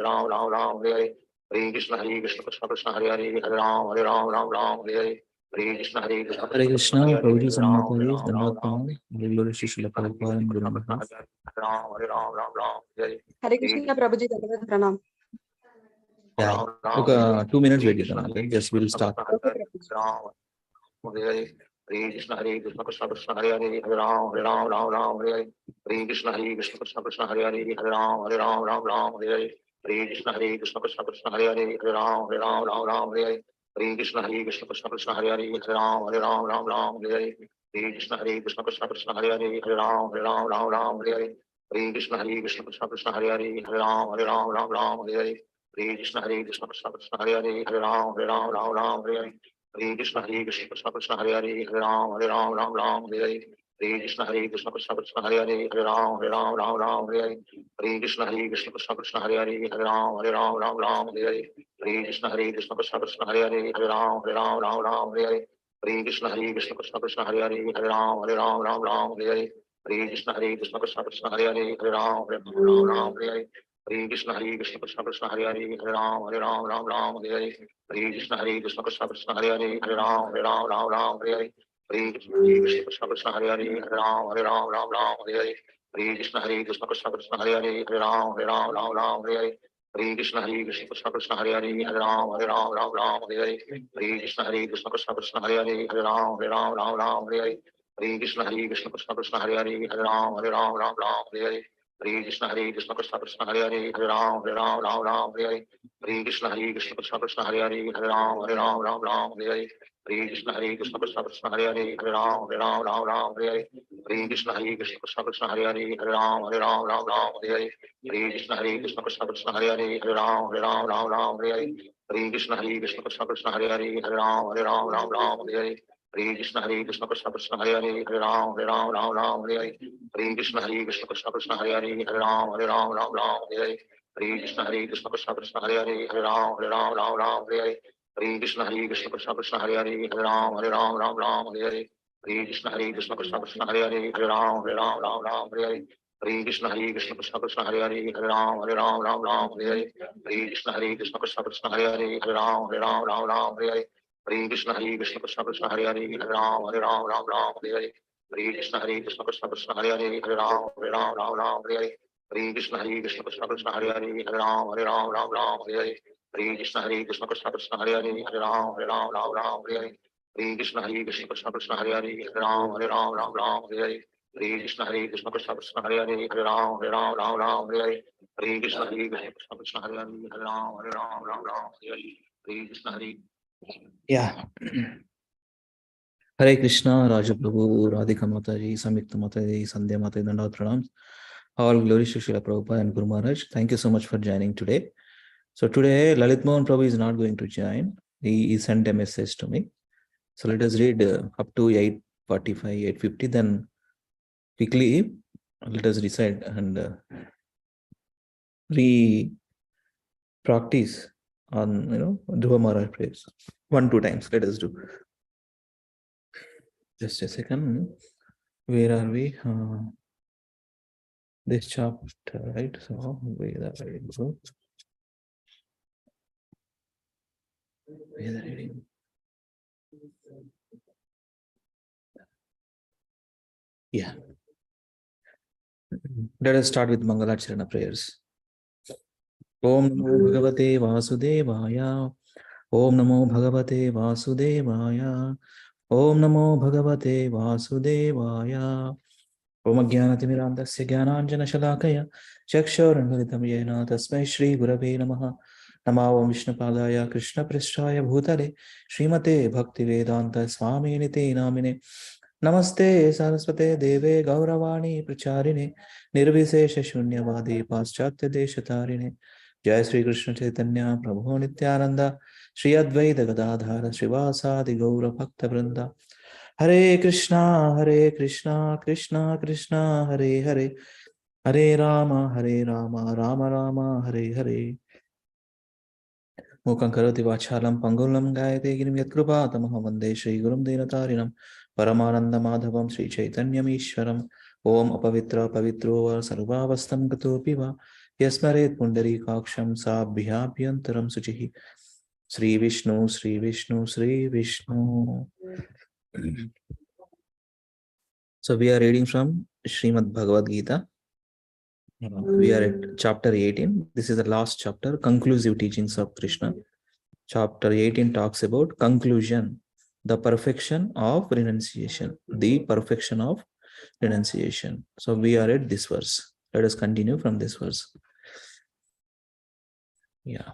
Hare Hare Hare Krishna Krishna Krishna Hare Hare Hare Ram Hare Hare Hare Krishna Krishna Hare Krishna, Hare Hare Prabhuji Hare Ram Sammatari, Dandavat Pranam, Glory Shri Srila Prabhupada and Guru Maharaj. Hare Krishna Prabhuji, Dandavat Pranam. Yeah, okay, 2 minutes wait చేద్దాం. Just we'll start. Okay, Prabhuji. Hare Krishna Krishna Krishna Hare Hare Hare Ram Hare Hare Hare Krishna Krishna Krishna Hare Hare Hare Ram Hare Hare Hare Krishna Krishna Krishna Hare Hare Hare Ram Hare Hare Hare Krishna Krishna Krishna Hare Hare Hare Ram Hare Hare Hare Krishna Krishna Krishna Hare Hare Hare Ram Hare Hare Hare Krishna Krishna Krishna Hare Hare Hare Ram Hare Hare Hare Krishna Krishna Krishna Hare Hare Hare Ram Hare Hare Hare Krishna Krishna Krishna Hare Hare Hare Ram Hare Hare Hare Krishna Krishna Krishna Hare Hare Hare Ram Hare Hare Hare Krishna Krishna Krishna Hare Hare Hare Ram Hare Hare Hare Krishna Krishna Krishna Hare Hare Hare Ram Hare Hare Hare Krishna Krishna Krishna Hare Hare Hare Ram Hare Hare Hare Krishna Krishna Krishna Hare Hare Hare Ram Hare Hare Hare Krishna Krishna Krishna Hare Hare Hare Ram Hare Hare Hare Krishna Krishna Krishna Hare Hare Hare Ram Hare Hare Hare Krishna Krishna Krishna Hare Hare Hare Ram Hare Hare Hare Krishna Krishna Krishna Hare Hare Hare Ram Hare Hare Hare Krishna Krishna Krishna Hare Hare Hare Ram Hare Hare Hare Krishna Krishna Krishna Hare Hare Hare Ram Hare Hare Hare Krishna Krishna Krishna Hare Hare Hare Ram Hare Hare Hare Krishna Krishna Krishna Hare Hare Hare Ram Hare Hare Hare Krishna Krishna Krishna Hare Hare Hare Ram Hare Hare Hare Krishna Krishna Krishna Hare Hare Hare Ram Hare Hare Hare Krishna Krishna Krishna Hare Hare Hare Ram Hare Hare Hare Krishna Krishna Krishna Hare Hare Hare Ram Hare Hare Hare Krishna Krishna Krishna Hare Hare Hare Ram Hare Hare Hare Krishna Krishna Krishna Hare Hare Hare Ram Hare Hare Hare Krishna Krishna Krishna Hare Hare Hare Ram Hare Hare Hare Krishna Krishna Krishna Hare Hare Hare Ram Hare Hare Krishna Krishna Krishna Hare Hare Hare Ram Hare Hare Hare Krishna Krishna Krishna Hare Hare Hare Ram Hare Hare Hare Krishna Krishna Krishna Hare Hare Hare Ram Hare Hare Hare Krishna Krishna Krishna Hare Hare Hare Ram Hare Hare Hare Krishna Krishna Krishna Hare Hare Hare Ram Hare Hare Hare Krishna Krishna Krishna Hare Hare Hare Ram Hare Hare Hare Krishna Krishna Krishna Hare Hare Hare Ram Hare Hare Krishna Krishna Krishna Hare Hare Hare Ram Hare Hare Krishna Krishna Krishna Hare Hare Hare Ram Hare Hare Krishna Krishna Krishna Hare Hare Hare Ram Hare Hare Krishna Krishna Krishna Hare Hare Hare Ram Hare Hare Krishna Krishna Krishna Hare Hare Hare Ram Hare Hare Krishna Yeah. Hare Krishna, Raja Prabhu, Radhika Mataji, Samyukta Mataji, Sandhya Mataji, Dandavat Pranams. All glories to Srila Prabhupada and Guru Maharaj. Thank you so much for joining today. So today, Lalit Mohan Prabhu is not going to join. He sent a message to me. So let us read up to 8:45, 8:50. Then quickly, let us recite and re-practice on, Dhruva Maharaj prayers. 1-2 times. Let us do. Just a second. Where are we? This chapter, right? So where are we? Where are reading? Yeah. Let us start with Mangalacharana prayers. Om Namo Bhagavate Vasudevaya. Om Namo Bhagavate Vasudevaya. Om Namo Bhagavate Vasudevaya. Om Jnanatimirandasya Jnananjana Shalakaya Chakshurunmilitam Yena Tasmai Shri Gurave Namaha. Namo Vishnupadaya Krishna Prishtaya Bhutale Srimate Bhaktivedanta Swami Nite Namine. Namaste Saraswate Deve Gauravani Pracharine Nirvisesha Shunyavadi Paschatya Deshatarine. Jai Sri Krishna Chaitanya Prabhu Nityananda Shri Advaita Gadadhara Srivasadi Gaura Bhakta Vrinda. Hare Krishna Krishna Krishna Hare Hare Hare Rama Rama Rama Hare Hare. Mukhaṁ karoti vācālam pangulam gāyate girim yatkrupa tamaham vande Shri Gurum Dinatarinam Paramananda Madhavam Shri Chaitanyam Ishwaram. Om apavitra pavitro va sarvavastam gatopi va yasmaret pundari kaksham sabhyabhyantaram suchihi. Sri Vishnu Sri Vishnu Sri Vishnu. So we are reading from Srimad Bhagavad Gita. We are at chapter 18. This is the last chapter, conclusive teachings of Krishna. Chapter 18 talks about conclusion, the perfection of renunciation. The perfection of renunciation. So we are at this verse. Let us continue from this verse. Yeah.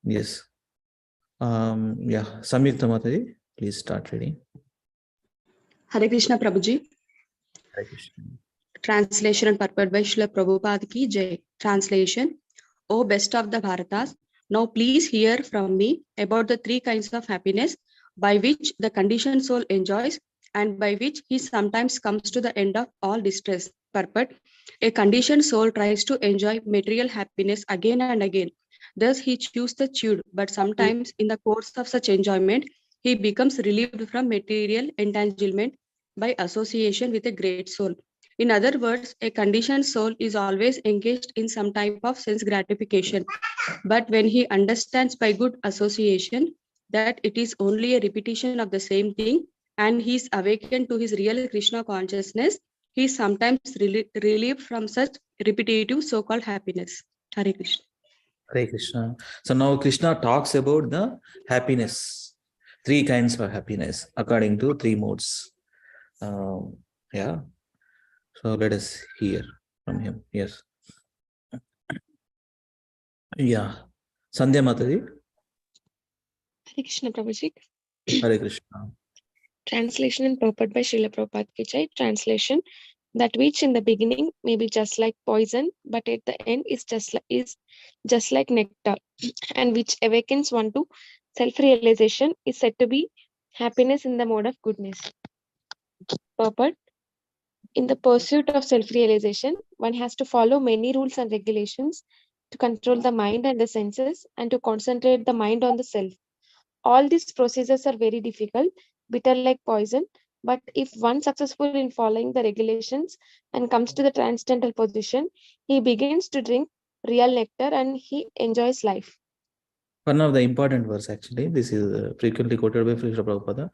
Yes. Yeah. Samyukta Mataji, please start reading. Hare Krishna Prabhuji. Hare Krishna. Translation and purport by Srila Prabhupada ki Jai. Translation. O best of the Bharatas, now please hear from me about the three kinds of happiness by which the conditioned soul enjoys and by which he sometimes comes to the end of all distress. Purport. A conditioned soul tries to enjoy material happiness again and again. Thus he chews the chewed, but sometimes in the course of such enjoyment, he becomes relieved from material entanglement by association with a great soul. In other words, a conditioned soul is always engaged in some type of sense gratification. But when he understands by good association that it is only a repetition of the same thing and he is awakened to his real Krishna consciousness, he is sometimes relieved from such repetitive so-called happiness. Hare Krishna. Hare Krishna. So now Krishna talks about the happiness. Three kinds of happiness according to three modes. Yeah. So let us hear from him. Yes. Yeah. Sandhya Mataji. Hare Krishna Prabhuji. Hare Krishna. Translation and purport by Srila Prabhupada ki Jai. Translation. That which in the beginning may be just like poison, but at the end is just like nectar, and which awakens one to self-realization is said to be happiness in the mode of goodness. Purport. In the pursuit of self-realization, one has to follow many rules and regulations to control the mind and the senses and to concentrate the mind on the self. All these procedures are very difficult, bitter like poison, but if one successful in following the regulations and comes to the transcendental position, he begins to drink real nectar and he enjoys life. One of the important verse actually, this is frequently quoted by Srila Prabhupada.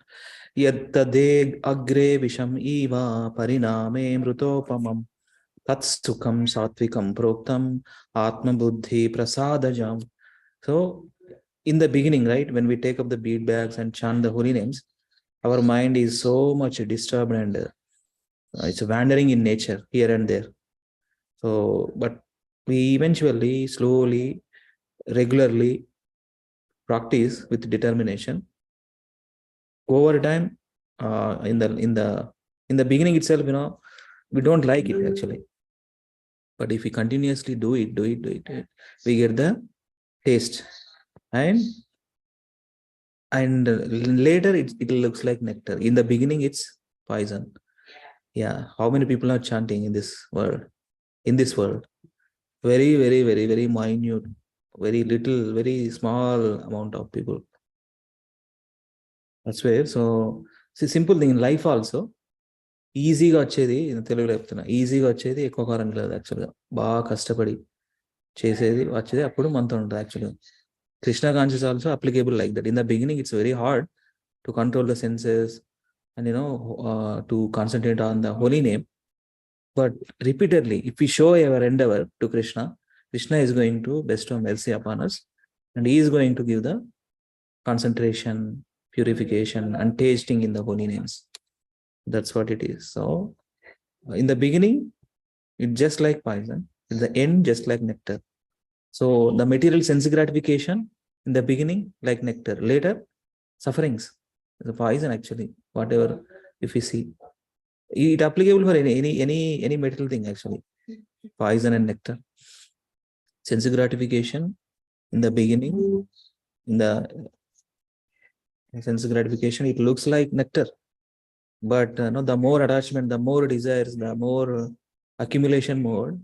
Yattade agre visham eva pariname mrutopamam tatsukam satvikam proktam atma buddhi prasadajam. So in the beginning, right, when we take up the bead bags and chant the holy names, our mind is so much disturbed and it's wandering in nature here and there. So, but we eventually, slowly, regularly practice with determination, over time, in the beginning itself, we don't like it actually. But if we continuously do it, we get the taste, and later it looks like nectar. In the beginning, it's poison. Yeah, how many people are chanting in this world? Very, very, very, very minute, very little, very small amount of people. That's where. So, see, simple thing in life also. ఈజీగా వచ్చేది తెలుగులో చెప్తున్నా, ఈజీగా వచ్చేది ఎక్కువ కాలం లేదు యాక్చువల్గా. బాగా కష్టపడి చేసేది వచ్చేది అప్పుడు మనతో ఉంటుంది యాక్చువల్గా. Krishna conscious also applicable like that. In the beginning it's very hard to control the senses and to concentrate on the holy name. But repeatedly, if we show our endeavor to Krishna is going to bestow mercy upon us, and he is going to give the concentration, purification, and tasting in the holy names. That's what it is. So in the beginning, it's just like poison. In the end, just like nectar. So the material sense gratification in the beginning, like nectar. Later, sufferings. The poison actually. Whatever, if we see, it applicable for any material thing actually. Poison and nectar. Sense gratification in the beginning, in the sense gratification, it looks like nectar. But the more attachment, the more desires, the more accumulation mode,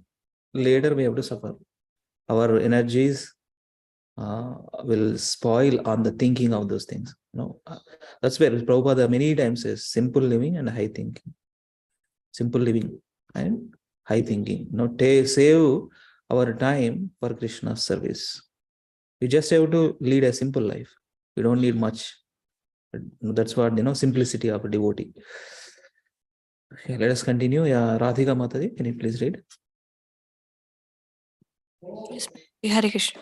later we have to suffer. Our energies will spoil on the thinking of those things. That's where Prabhupada many times says simple living and high thinking. Simple living and high thinking. Save our time for Krishna's service. You just have to lead a simple life. You don't need much. That's what, simplicity of a devotee. Okay, let us continue. Yeah, Radhika Mataji, can you please read? Yes, Hare Krishna.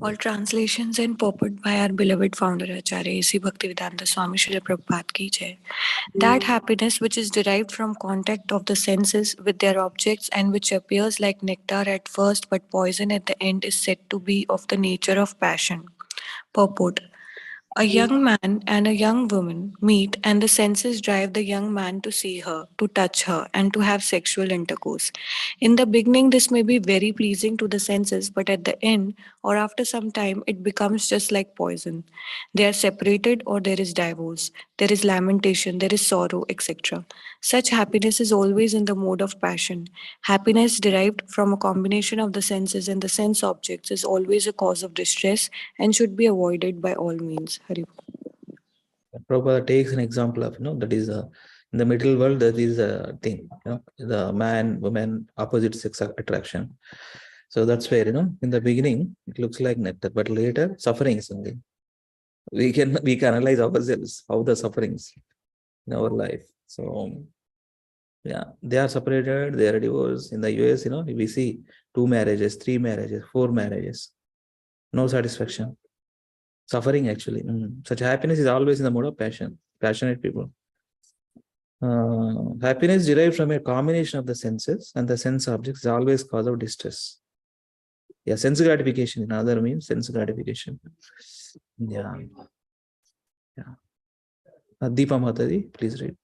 All translations and purport by our beloved founder Acharya A.C. Bhaktivedanta Swami Srila Prabhupada ki jai. That happiness which is derived from contact of the senses with their objects and which appears like nectar at first but poison at the end is said to be of the nature of passion. Purport. A young man and a young woman meet, and the senses drive the young man to see her, to touch her, and to have sexual intercourse. In the beginning, this may be very pleasing to the senses, but at the end, or after some time, it becomes just like poison. They are separated, or there is divorce, there is lamentation, there is sorrow, etc. Such happiness is always in the mode of passion. Happiness derived from a combination of the senses and the sense objects is always a cause of distress and should be avoided by all means. Hari. Prabhupada takes an example of, that is in the material world, that is a thing, the man, woman, opposite sex attraction. So that's where, in the beginning, it looks like nectar, but later, suffering is something. We can analyze ourselves, how the sufferings in our life. So, yeah, they are separated, they are divorced. In the US, we see 2 marriages, 3 marriages, 4 marriages. No satisfaction. Suffering actually. Such happiness is always in the mode of passion. Passionate people. Happiness derived from a combination of the senses and the sense objects is always cause of distress. Yeah, sense gratification in other means sense gratification. Yeah. Deepa Mataji, please read.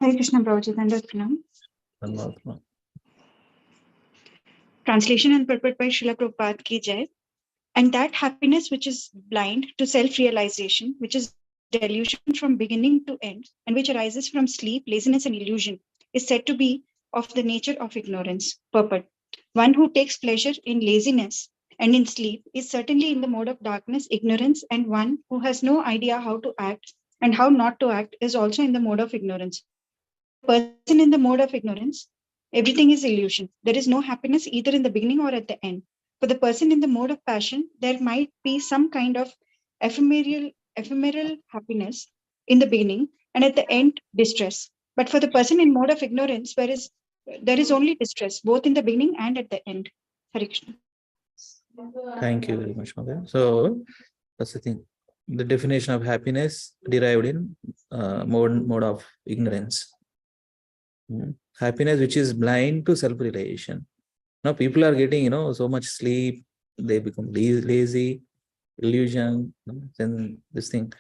Hare Krishna Prabhuji, Dandavat. Translation and purport by Srila Prabhupada ki jai. And that happiness which is blind to self-realization, which is delusion from beginning to end, and which arises from sleep, laziness, and illusion, is said to be of the nature of ignorance. Purport. One who takes pleasure in laziness and in sleep is certainly in the mode of darkness, ignorance, and one who has no idea how to act and how not to act is also in the mode of ignorance. The person in the mode of ignorance, everything is illusion. There is no happiness either in the beginning or at the end. For the person in the mode of passion, there might be some kind of ephemeral happiness in the beginning and at the end, distress. But for the person in mode of ignorance, there is only distress, both in the beginning and at the end. Hare Krishna. Thank you very much, Mother. So, that's the thing. The definition of happiness derived in mode of ignorance. Happiness which is blind to self-realization. Now people are getting, so much sleep, they become lazy, illusion, then this thing.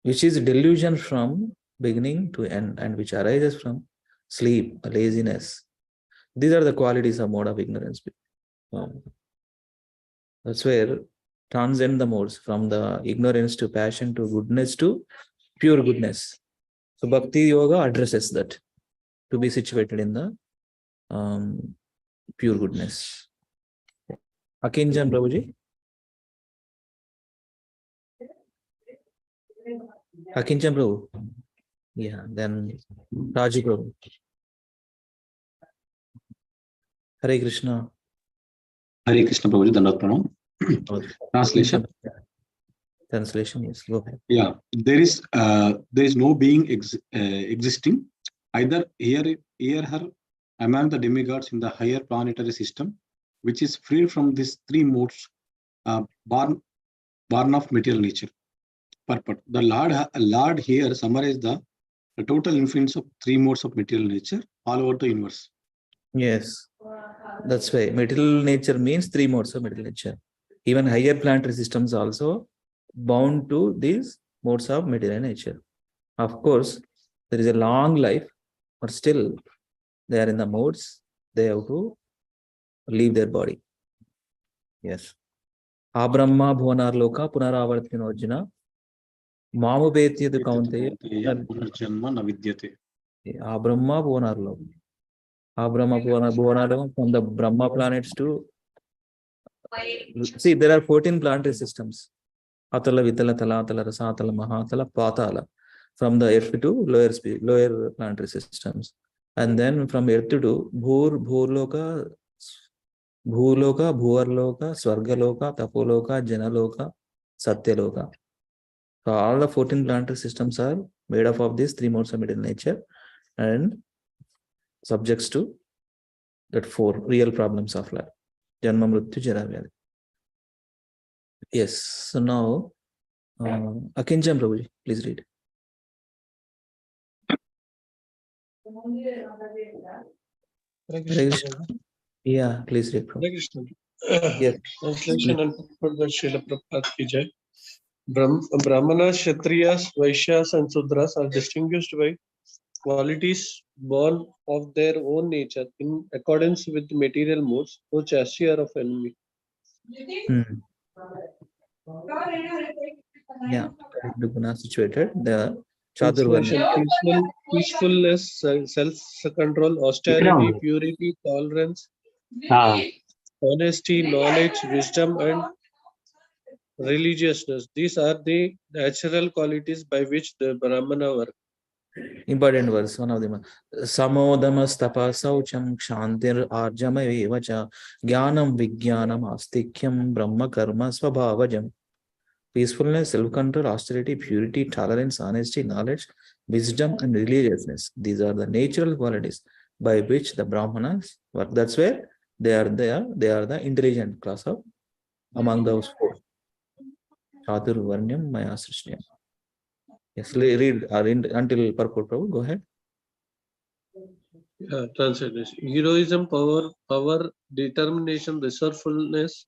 which is delusion from beginning to end, and which arises from sleep, laziness. These are the qualities of mode of ignorance. That's where transcend the modes from the ignorance to passion to goodness to pure goodness. So Bhakti Yoga addresses that, to be situated in the pure goodness. Akinjan Prabhuji. Akinjan Prabhu. Yeah, then Raju Prabhu. Hare Krishna. Hare Krishna Prabhuji, Dandavat Pranam. Translation. Translation, yes, go ahead. Yeah, there is no being existing either here her among the demigods in the higher planetary system, which is free from these three modes, born of material nature. Purport. The Lord here summarizes the total influence of three modes of material nature all over the universe. Yes, that's why material nature means three modes of material nature. Even higher planetary systems also bound to these modes of material nature. Of course, there is a long life, but still they are in the modes, they have to leave their body. Yes. Abrahma Bhuvanarloka Punaravartinojana Mamu Betyadu Kaunteya Punarjanma na vidyate. Abrahma Bhuvanarloka. Abrahma Bhuvanarloka, from the Brahma planets to, see, there are 14 planetary systems. Atala, Vitala, Talatala, Rasatala, Mahatala, Patala. From the earth to lower planetary systems. And then from earth to Bhurloka, Bhuvarloka, Swargaloka, Tapoloka, Janaloka, Satyaloka. So all the 14 planetary systems are made up of these three modes of material nature and subjects to that four real problems of life. Janma, Mrityu, Jara, Vyadhi. Yes. So now, Akinjan Prabhuji, please read. Yeah, please read. Yes. Translation and purport by Srila Prabhupada ki jai. Brahmanas, Kshatriyas, Vaishyas and Sudras are distinguished by qualities born of their own nature in accordance with the material modes, no chassis or of enemy. Yeah, Duguna situated. The Chadurvarnya. Peacefulness, self-control, austerity, purity, tolerance, honesty, knowledge, wisdom, and religiousness. These are the natural qualities by which the Brahmana work. Important verse, one of them. Samodamas tapasaucham kshantir arjama evacha jnanam vijnanam astikyam brahma karma svabhavajam. Peacefulness, self-control, austerity, purity, tolerance, honesty, knowledge, wisdom, and religiousness. These are the natural qualities by which the Brahmanas work. That's where they are the intelligent class of among those four. Chaturvarnyam Maya Srishtyam. Yes, read until purport. Go ahead. Translate this. Heroism, power, determination, resourcefulness,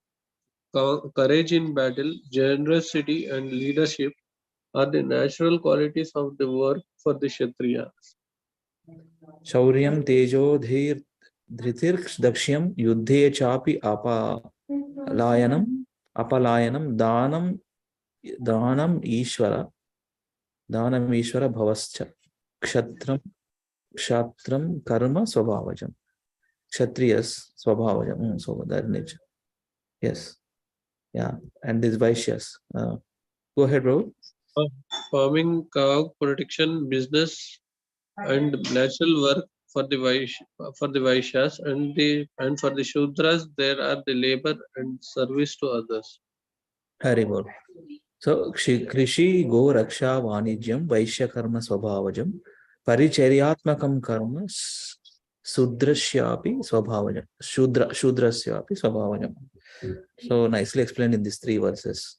courage in battle, generosity, and leadership are the natural qualities of the work for the Kshatriya. Shauryam tejo dhir dhritirks dakshyam yuddhe chapi apalayanam danam ishvara bhavascha kshatram karma swabhavajam. Kshatriyas swabhavajam. So that nature. Yes. Yeah. And these Vaishyas. Go ahead, bro. Farming, cow protection, business, and natural work for the Vaishyas, and for the Shudras there are the labor and service to others. Hari bol. So Krishi Go Raksha Vanijyam Vaishya Karma Swabhavajam Paricharyatmakam Karma Sudrasyapi Swabhavajam Shudrasyapi Swabhavajam. So nicely explained in these three verses.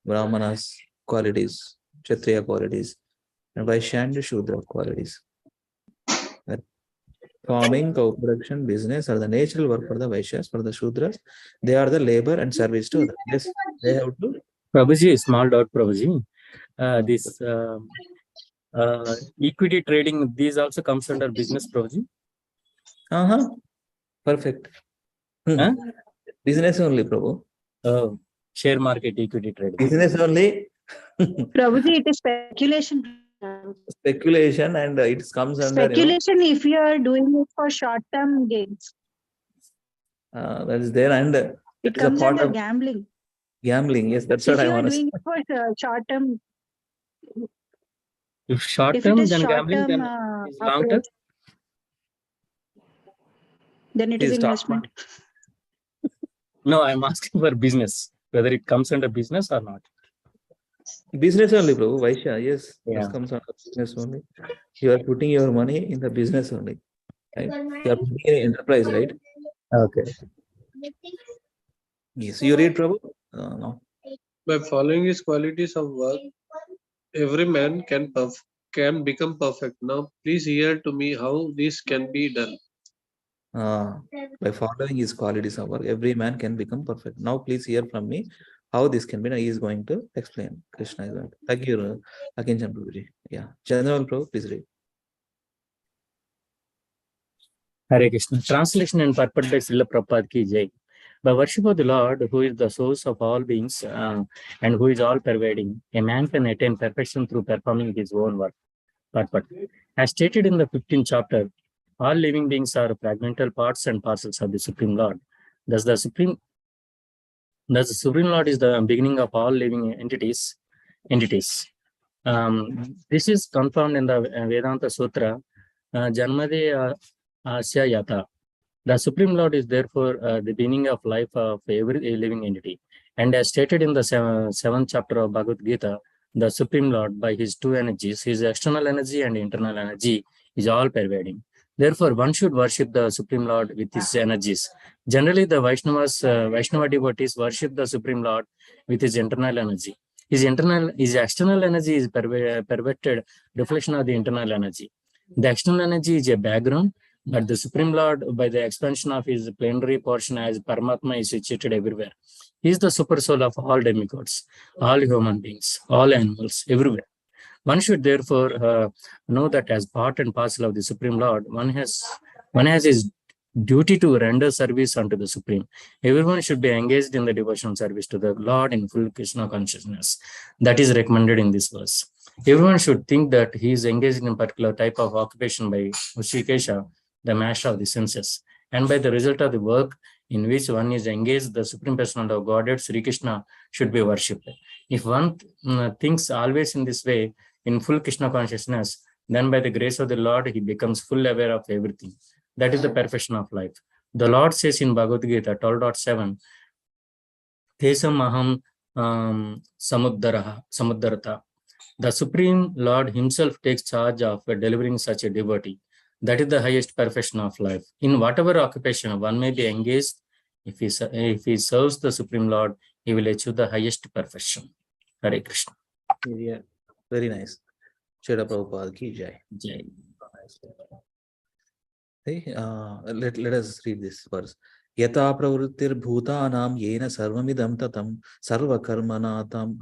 Brahmanas qualities, Kshatriya qualities, and Vaishya and Shudra qualities. Farming, cow production, business are the natural work for the Vaishyas. For the Shudras, they are the labor and service to others. Yes, they have to. Prabhuji, small doubt, Prabhuji. this equity trading, these also comes under business, Prabhuji. Perfect. Huh? Business only, Prabhu. Share market equity trading. Business only. Prabhuji, it is speculation. Speculation, and it comes under Speculation if you are doing it for short-term gains. That is there, and It comes under gambling. Gambling, yes, that's If what I you are want to doing say. it for short-term, If short if it term, is then gambling, short-term then is long term. approach, then it is Please stop. investment. No, I'm asking for business, whether it comes under business or not. Business only, Prabhu. Vaishya, yes, Yeah. this comes under business only. You are putting your money in the business only, right? You are putting in an enterprise, right? Okay. Yes. You read, Prabhu? No. By following his qualities of work, every man can become perfect. Now, please hear to me how this can be done. By following his qualities of work, every man can become perfect. Now, please hear from me how this can be done. He is going to explain. Krishna is going to. Thank you, Akinjan Prabhuji. Yeah. General Prabhu, please read. Hare Krishna. Translation and purport by Srila Prabhupada ki jai. By worship of the Lord, who is the source of all beings and who is all pervading, a man can attain perfection through performing his own work. Purport. As stated in the 15th chapter, all living beings are fragmental parts and parcels of the Supreme Lord. Thus, the Supreme Lord is the beginning of all living entities. This is confirmed in the Vedanta Sutra, Janmade Asya Yata. The Supreme Lord is therefore the beginning of life of every living entity. And as stated in the 7th chapter of Bhagavad Gita, the Supreme Lord, by his two energies, his external energy and internal energy, is all pervading. Therefore, one should worship the Supreme Lord with his energies. Generally, the Vaishnava devotees worship the Supreme Lord with his internal energy. His external energy is perverted reflection of the internal energy. The external energy is a background, but the Supreme Lord, by the expansion of his plenary portion as Paramatma, is situated everywhere. He is the super soul of all demigods, all human beings, all animals, everywhere. One should therefore know that as part and parcel of the Supreme Lord, one has his duty to render service unto the Supreme. Everyone should be engaged in the devotional service to the Lord in full Krishna consciousness. That is recommended in this verse. Everyone should think that he is engaged in a particular type of occupation by Hrishikesha, the master of the senses, and by the result of the work in which one is engaged, the Supreme Personality of Godhead, Sri Krishna, should be worshipped. If one thinks always in this way, in full Krishna consciousness, then by the grace of the Lord, he becomes full aware of everything. That is the perfection of life. The Lord says in Bhagavad Gita 12.7, Tesam aham samuddarata. The Supreme Lord himself takes charge of delivering such a devotee. That is the highest perfection of life. In whatever occupation one may be engaged, if he serves the Supreme Lord, he will achieve the highest perfection. Hare Krishna. Yeah, very nice. Srila Prabhupada ki jai. Jai. Hey, let us read this verse. Yata pravrittir bhutanam yena sarvamidam tatam sarva karmanatam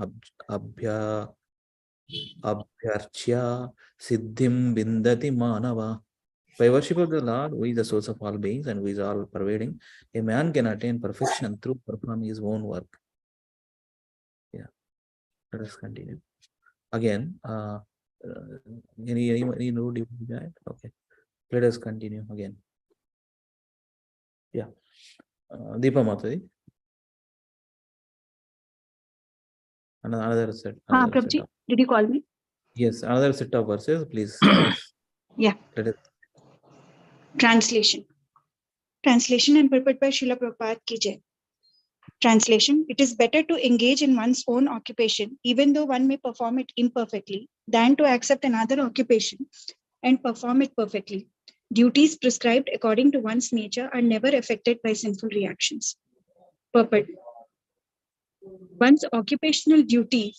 abhyarchya siddhim bindati manava. By worship of the Lord, who is the source of all beings and who is all pervading, a man can attain perfection through performing his own work. Yeah, let us continue. Again, any note you can add? Okay, let us continue again. Yeah, Deepa Mataji. Another set. Prabhuji, did you call me? Yes, another set of verses, please. Yeah. Let us. Translation and purport by Srila Prabhupada ki jai. Translation: it is better to engage in one's own occupation, even though one may perform it imperfectly, than to accept another occupation and perform it perfectly. Duties prescribed according to one's nature are never affected by sinful reactions. Purport: one's occupational duty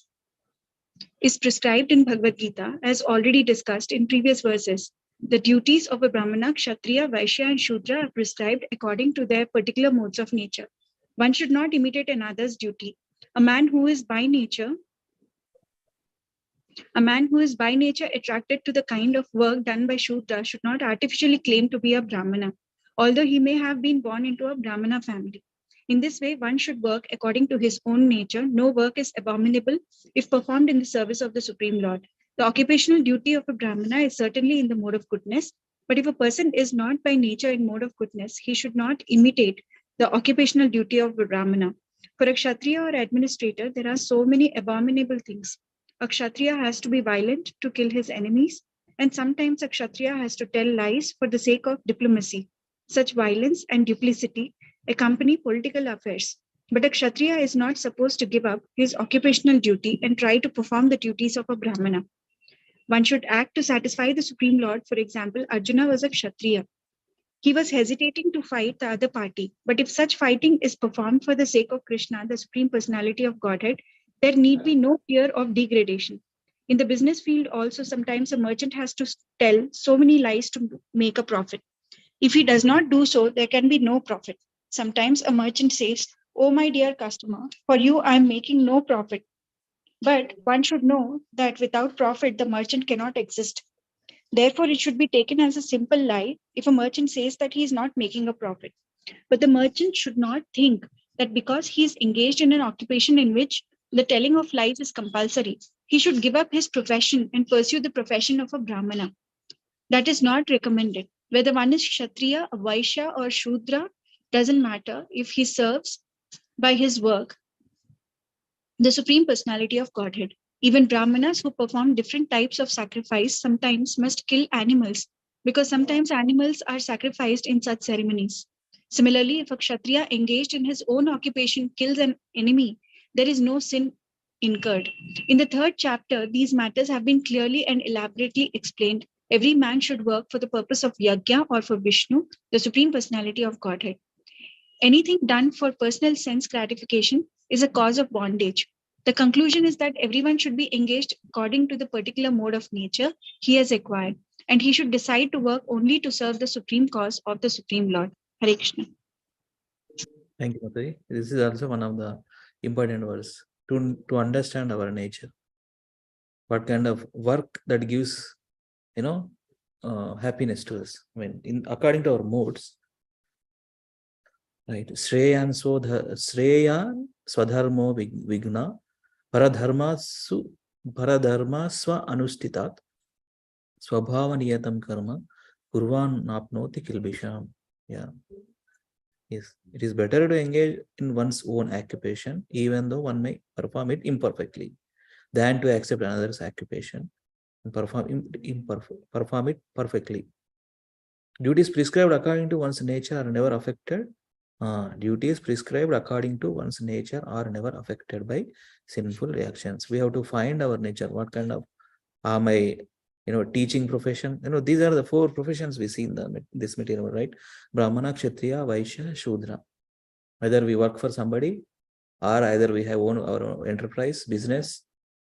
is prescribed in Bhagavad Gita, as already discussed in previous verses. The duties of a Brahmana, Kshatriya, Vaishya, and Shudra are prescribed according to their particular modes of nature. One should not imitate another's duty. A man who is by nature A man who is by nature attracted to the kind of work done by Shudra should not artificially claim to be a Brahmana, although he may have been born into a Brahmana family. In this way, one should work according to his own nature. No work is abominable if performed in the service of the Supreme Lord. The occupational duty of a Brahmana is certainly in the mode of goodness, but if a person is not by nature in mode of goodness, he should not imitate the occupational duty of a Brahmana. For a Kshatriya or administrator, there are so many abominable things. A Kshatriya has to be violent to kill his enemies, and sometimes a Kshatriya has to tell lies for the sake of diplomacy. Such violence and duplicity accompany political affairs. But a Kshatriya is not supposed to give up his occupational duty and try to perform the duties of a Brahmana. One should act to satisfy the Supreme Lord. For example, Arjuna was a Kshatriya. He was hesitating to fight the other party. But if such fighting is performed for the sake of Krishna, the Supreme Personality of Godhead, there need be no fear of degradation. In the business field also, sometimes a merchant has to tell so many lies to make a profit. If he does not do so, there can be no profit. Sometimes a merchant says, "Oh, my dear customer, for you I am making no profit." But one should know that without profit, the merchant cannot exist. Therefore, it should be taken as a simple lie if a merchant says that he is not making a profit. But the merchant should not think that because he is engaged in an occupation in which the telling of lies is compulsory, he should give up his profession and pursue the profession of a Brahmana. That is not recommended. Whether one is Kshatriya, a Vaishya, or Shudra, doesn't matter if he serves by his work the Supreme Personality of Godhead. Even Brahmanas who perform different types of sacrifice sometimes must kill animals, because sometimes animals are sacrificed in such ceremonies. Similarly, if a Kshatriya engaged in his own occupation kills an enemy, there is no sin incurred. In the 3rd chapter, these matters have been clearly and elaborately explained. Every man should work for the purpose of Yajna or for Vishnu, the Supreme Personality of Godhead. Anything done for personal sense gratification is a cause of bondage. The conclusion is that everyone should be engaged according to the particular mode of nature he has acquired, and he should decide to work only to serve the supreme cause of the Supreme Lord. Hare Krishna. Thank you, Mataji. This is also one of the important words to understand our nature. What kind of work that gives, happiness to us. I mean, according to our modes, right? Shreyan swadharmo vigna paradharma swa anustitat swabhavaniyatam karma kurvan napnoti kilbisham. Yeah. Yes, it is better to engage in one's own occupation, even though one may perform it imperfectly, than to accept another's occupation and perform it perfectly. Duties prescribed according to one's nature are never affected. Duties prescribed according to one's nature are never affected by sinful reactions. We have to find our nature. What kind of my teaching profession? These are the 4 professions we see in this material, right? Brahmana, Kshatriya, Vaishya, Shudra. Whether we work for somebody, or either we have our own enterprise, business,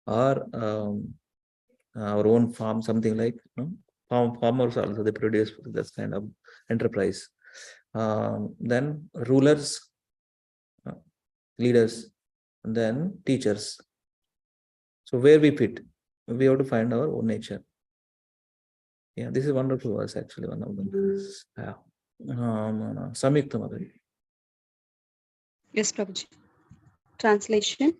or our own farm, something like farmers also, they produce this kind of enterprise. Then rulers, leaders, and then teachers. So where we fit, we have to find our own nature. Yeah, this is wonderful verse, actually, one of them. Samyukta Mataji. Yes, Prabhuji. Translation.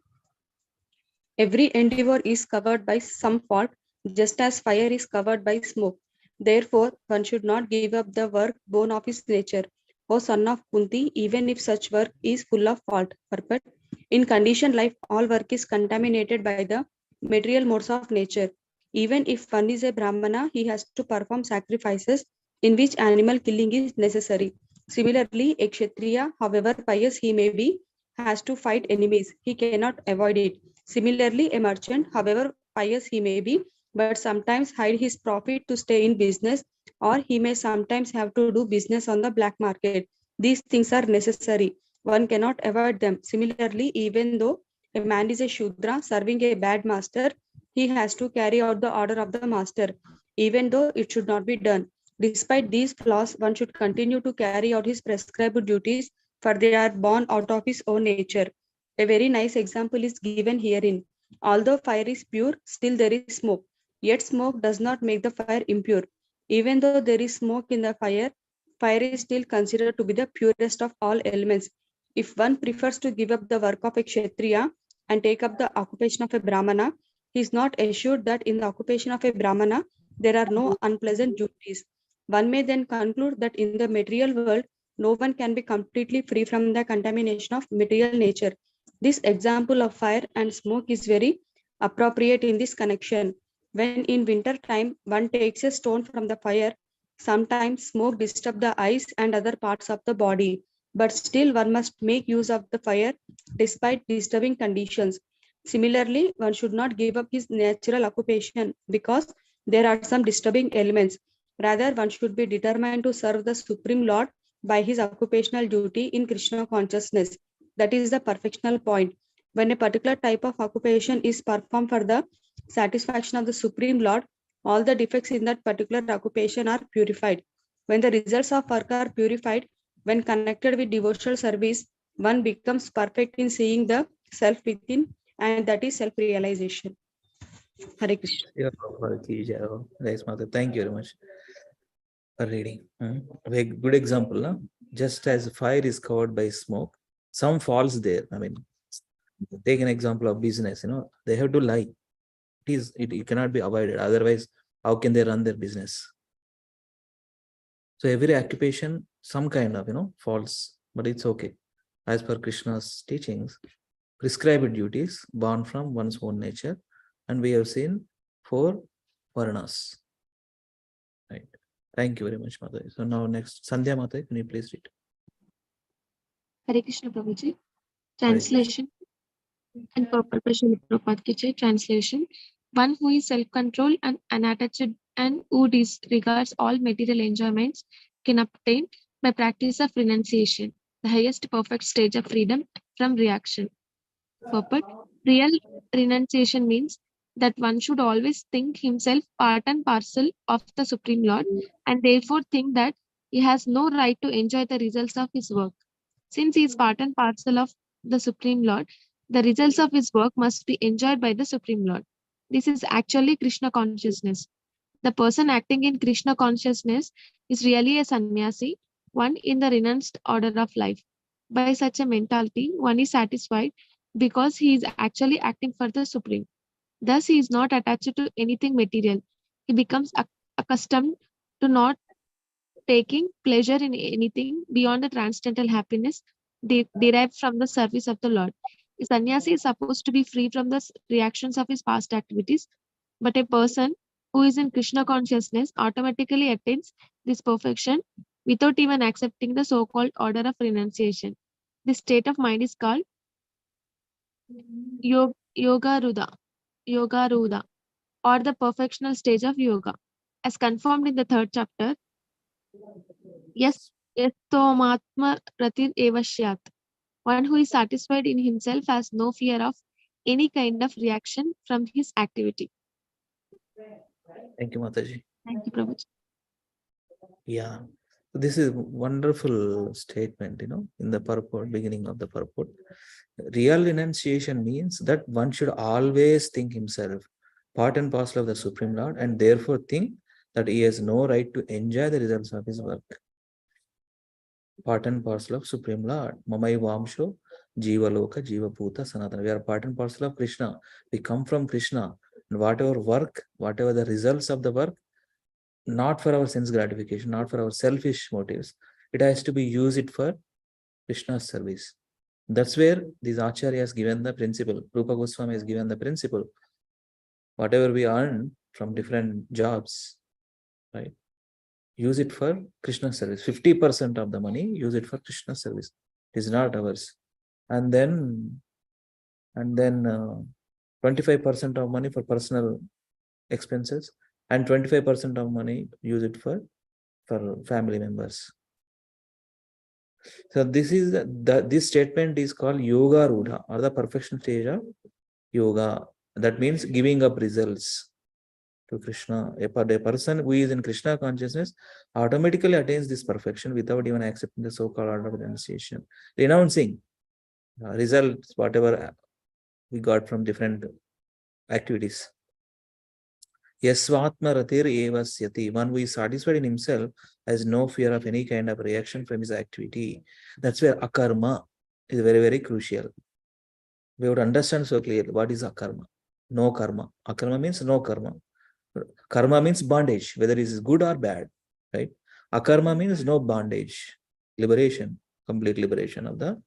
Every endeavor is covered by some fault, just as fire is covered by smoke. Therefore, one should not give up the work born of his nature. O son of Kunti, even if such work is full of fault. Purport. In conditioned life, all work is contaminated by the material modes of nature. Even if one is a Brahmana, he has to perform sacrifices in which animal killing is necessary. Similarly, a Kshatriya, however pious he may be, has to fight enemies. He cannot avoid it. Similarly, a merchant, however pious he may be, but sometimes hide his profit to stay in business, or he may sometimes have to do business on the black market. These things are necessary. One cannot avoid them. Similarly, even though a man is a Shudra serving a bad master, he has to carry out the order of the master, even though it should not be done. Despite these flaws, one should continue to carry out his prescribed duties, for they are born out of his own nature. A very nice example is given herein. Although fire is pure, still there is smoke. Yet smoke does not make the fire impure. Even though there is smoke in the fire, fire is still considered to be the purest of all elements. If one prefers to give up the work of a Kshatriya and take up the occupation of a Brahmana, he is not assured that in the occupation of a Brahmana there are no unpleasant duties. One may then conclude that in the material world, no one can be completely free from the contamination of material nature. This example of fire and smoke is very appropriate in this connection. When in winter time one takes a stone from the fire, sometimes smoke disturbs the eyes and other parts of the body, but still one must make use of the fire despite disturbing conditions. Similarly, one should not give up his natural occupation because there are some disturbing elements. Rather, one should be determined to serve the Supreme Lord by his occupational duty in Krishna consciousness. That is the perfectional point. When a particular type of occupation is performed for the satisfaction of the Supreme Lord, all the defects in that particular occupation are purified. When the results of work are purified, when connected with devotional service, one becomes perfect in seeing the self within, and that is self-realization. Hare Krishna. Yeah, nice, Mother. Thank you very much for reading. A good example, no? Just as fire is covered by smoke, some falls there. I mean, take an example of business, they have to lie. It cannot be avoided. Otherwise, how can they run their business? So every occupation, some kind of, falls, but it's okay. As per Krishna's teachings, prescribed duties born from one's own nature, and we have seen 4 varnas. Right. Thank you very much, Mother. So now next, Sandhya Mata, can you please read? Hare Krishna Prabhuji. Translation and purport by Srila Prabhupada ki jai. Translation. One who is self-controlled and unattached and who disregards all material enjoyments can obtain by practice of renunciation, the highest perfect stage of freedom from reaction. Purport. Real renunciation means that one should always think himself part and parcel of the Supreme Lord and therefore think that he has no right to enjoy the results of his work. Since he is part and parcel of the Supreme Lord, the results of his work must be enjoyed by the Supreme Lord. This is actually Krishna consciousness. The person acting in Krishna consciousness is really a sannyasi, one in the renounced order of life. By such a mentality, one is satisfied because he is actually acting for the Supreme. Thus, he is not attached to anything material. He becomes accustomed to not taking pleasure in anything beyond the transcendental happiness derived from the service of the Lord. A sannyasi is supposed to be free from the reactions of his past activities, but a person who is in Krishna consciousness automatically attains this perfection without even accepting the so-called order of renunciation. This state of mind is called yoga rudha, or the perfectional stage of yoga. As confirmed in the 3rd chapter, yes, tomatma ratir evashyat. One who is satisfied in himself has no fear of any kind of reaction from his activity. Thank you, Mataji. Thank you, Prabhuji. Yeah. So this is wonderful statement, in the purport, beginning of the purport. Real renunciation means that one should always think himself part and parcel of the Supreme Lord and therefore think that he has no right to enjoy the results of his work. Part and parcel of Supreme Lord. Mamai Vamsho, Jiva Loka, Jiva Bhuta, Sanatana. We are part and parcel of Krishna. We come from Krishna. And whatever work, whatever the results of the work, not for our sense gratification, not for our selfish motives. It has to be used for Krishna's service. That's where these Acharya has given the principle. Rupa Goswami has given the principle. Whatever we earn from different jobs, right? Use it for Krishna service. 50% of the money, use it for Krishna service. It is not ours. And then 25% of money for personal expenses, and 25% of money use it for family members. So this is this statement is called yoga rudha, or the perfection stage of yoga. That means giving up results to Krishna. A person who is in Krishna consciousness automatically attains this perfection without even accepting the so-called order of renunciation. Renouncing results, whatever we got from different activities. Yasvatma ratir evasyati. One who is satisfied in himself has no fear of any kind of reaction from his activity. That's where akarma is very, very crucial. We would understand so clearly what is akarma. No karma. Akarma means no karma. Karma means bondage, whether it is good or bad, right? Akarma means no bondage, liberation, complete liberation of the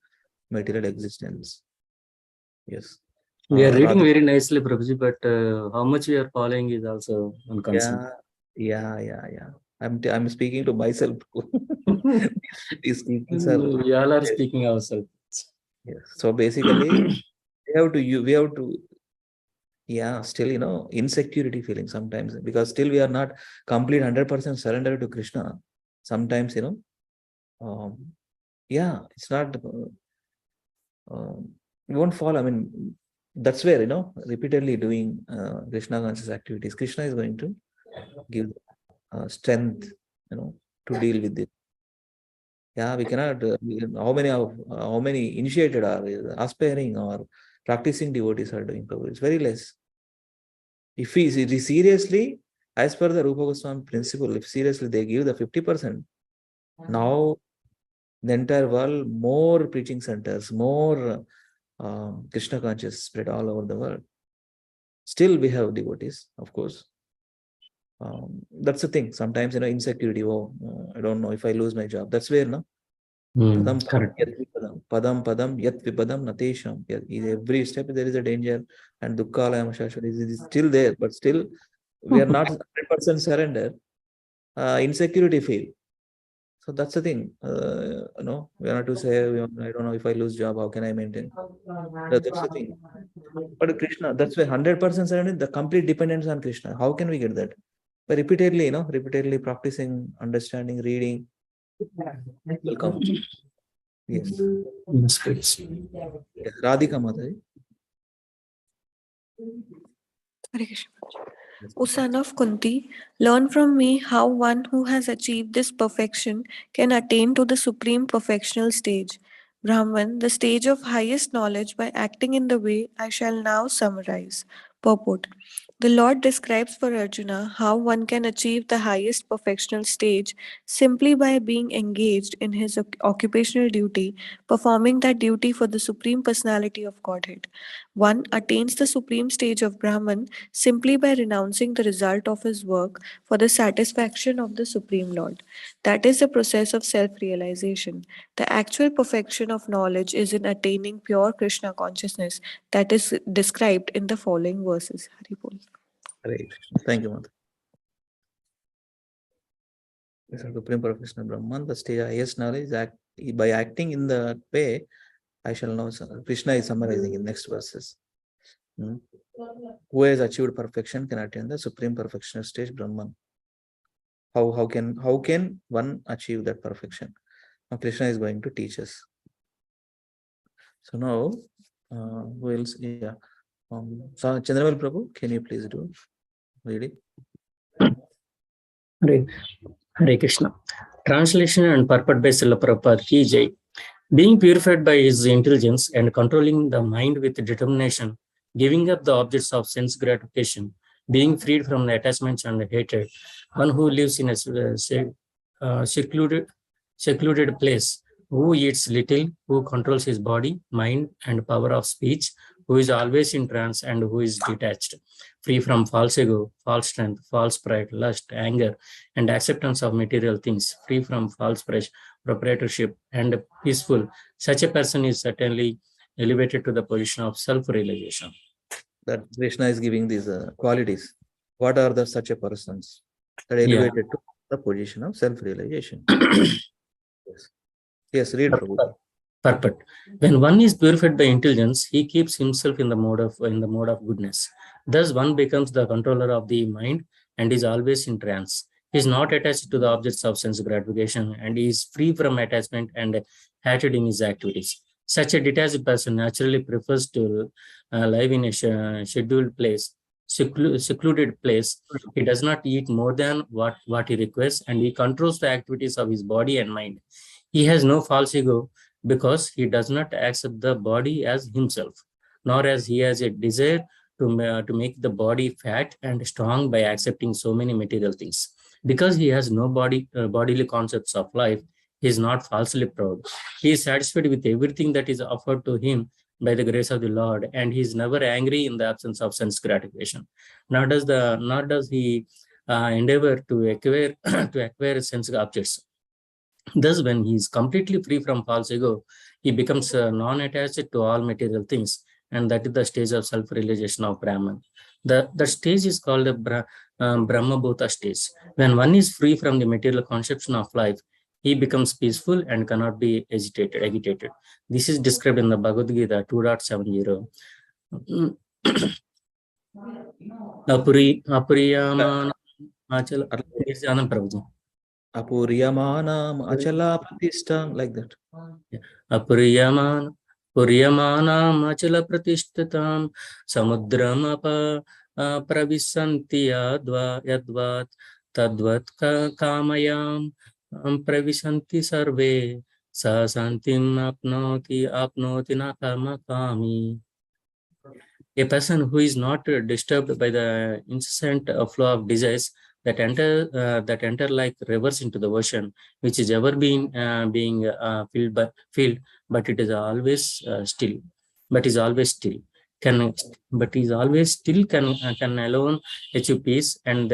material existence. Yes. We are reading Radhika. very nicely, Prabhuji, but how much we are following is also one concern. Yeah. I'm speaking to myself. These things are, We all are speaking ourselves. yes. So basically, we have to, yeah, still, insecurity feeling sometimes, because still we are not complete 100% surrendered to Krishna. Sometimes, it's not, we won't fall. I mean, that's where, repeatedly doing Krishna conscious activities, Krishna is going to give strength, to deal with it. Yeah, we cannot, how many initiated are aspiring or practicing devotees are doing, Prabhu? It's very less. If we seriously, as per the Rupa Goswami principle, if seriously they give the 50%, now the entire world, more preaching centers, more Krishna conscious spread all over the world. Still we have devotees, of course. That's the thing. Sometimes, insecurity, I don't know if I lose my job. That's where, no? Correct. Padam yat vipadam natesham. Every step there is a danger, and dukkhalayam shashwat is still there, but still we are not 100% surrender. Insecurity feel. So that's the thing. We are not to say, I don't know if I lose job, how can I maintain? That's the thing. But Krishna, that's why 100% surrender, the complete dependence on Krishna. How can we get that? By repeatedly practicing, understanding, reading, will come. Yes. Yes, please. Yes. Radhika Mataji. Hare Krishna. O son of Kunti, learn from me how one who has achieved this perfection can attain to the supreme perfectional stage, Brahman, the stage of highest knowledge, by acting in the way I shall now summarize. Purport. The Lord describes for Arjuna how one can achieve the highest perfectional stage simply by being engaged in his occupational duty, performing that duty for the Supreme Personality of Godhead. One attains the supreme stage of Brahman simply by renouncing the result of his work for the satisfaction of the Supreme Lord. That is the process of self-realization. The actual perfection of knowledge is in attaining pure Krishna consciousness that is described in the following verses. Haribol. Hare Krishna. Thank you, Mata. This is Supreme Perfection Brahman, the stage of highest knowledge. By acting in the way, I shall know. Krishna is summarizing in next verses. Who has achieved perfection can attain the supreme perfection stage, Brahman. How can one achieve that perfection? Now Krishna is going to teach us. So now, who else? Yeah. So Chandramal Prabhu, can you please do reading? Hare Krishna. Translation and purport by Srila Prabhupada Ki Jai. Being purified by his intelligence and controlling the mind with determination, giving up the objects of sense gratification, being freed from the attachments and hatred, one who lives in a secluded place, who eats little, who controls his body, mind, and power of speech, who is always in trance and who is detached, free from false ego, false strength, false pride, lust, anger, and acceptance of material things, free from false proprietorship, and peaceful. Such a person is certainly elevated to the position of self-realization. That Krishna is giving these qualities. What are such a persons that are elevated to the position of self-realization? Yes, read. Perfect. When one is purified by intelligence, he keeps himself in the mode of goodness. Thus, one becomes the controller of the mind and is always in trance. He is not attached to the objects of sense gratification and is free from attachment and hatred in his activities. Such a detached person naturally prefers to live in a scheduled place, secluded place. He does not eat more than what he requests, and he controls the activities of his body and mind. He has no false ego because he does not accept the body as himself, nor as he has a desire to make the body fat and strong by accepting so many material things. Because he has no bodily concepts of life, he is not falsely proud. He is satisfied with everything that is offered to him by the grace of the Lord, and he is never angry in the absence of sense gratification. Nor does he endeavor to acquire to acquire sense objects. Thus, when he is completely free from false ego, he becomes non-attached to all material things, and that is the stage of self-realization of Brahman. The stage is called the Brahmabhuta stage. When one is free from the material conception of life, he becomes peaceful and cannot be agitated. This is described in the Bhagavad Gita 2.70. Apuriyamana Achala Prabhuji. Apuryamanam achala pratishtha, like that. Apuryamanam achala pratishtatam samudramapa pravisanti yadvat tadvat kamayam pravisanti sarve sa santim apnoti nakamakami. A person who is not disturbed by the incessant flow of desires that enter like rivers into the ocean, which is ever being filled, but it is always still. But is always still. Can alone achieve peace, and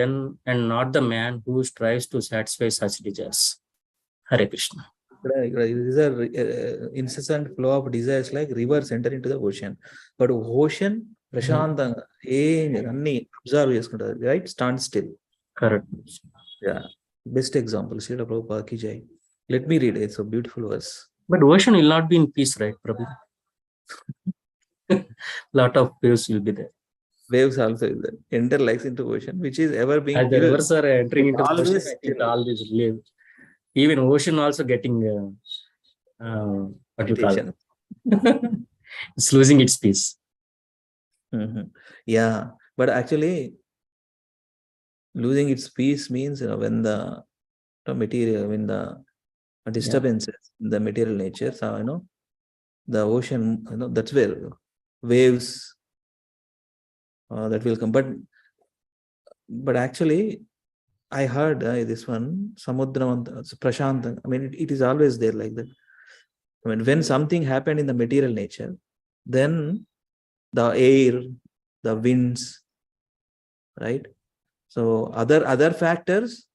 not the man who strives to satisfy such desires. Hare Krishna. Right. These are incessant flow of desires like rivers enter into the ocean. But ocean, prashantanga, anni observe cheskuntaru, right? Stand still. Correct. Yeah. Best example, Srila Prabhupada ki jai. Let me read it. It's a beautiful verse. But ocean will not be in peace, right, Prabhu? Lot of waves will be there. Waves also is there. Enter likes into ocean, which is ever being as the filled. rivers are entering into the ocean, Always I think still. all these waves. Even ocean also getting what you call it? It's losing its peace. Yeah, but actually losing its peace means, when the material, when the disturbances in the material nature, so the ocean, that's where waves that will come. But actually I heard this one, Samudram, Prashant. I mean, it is always there like that. I mean, when something happened in the material nature, then the air, the winds, right? So other factors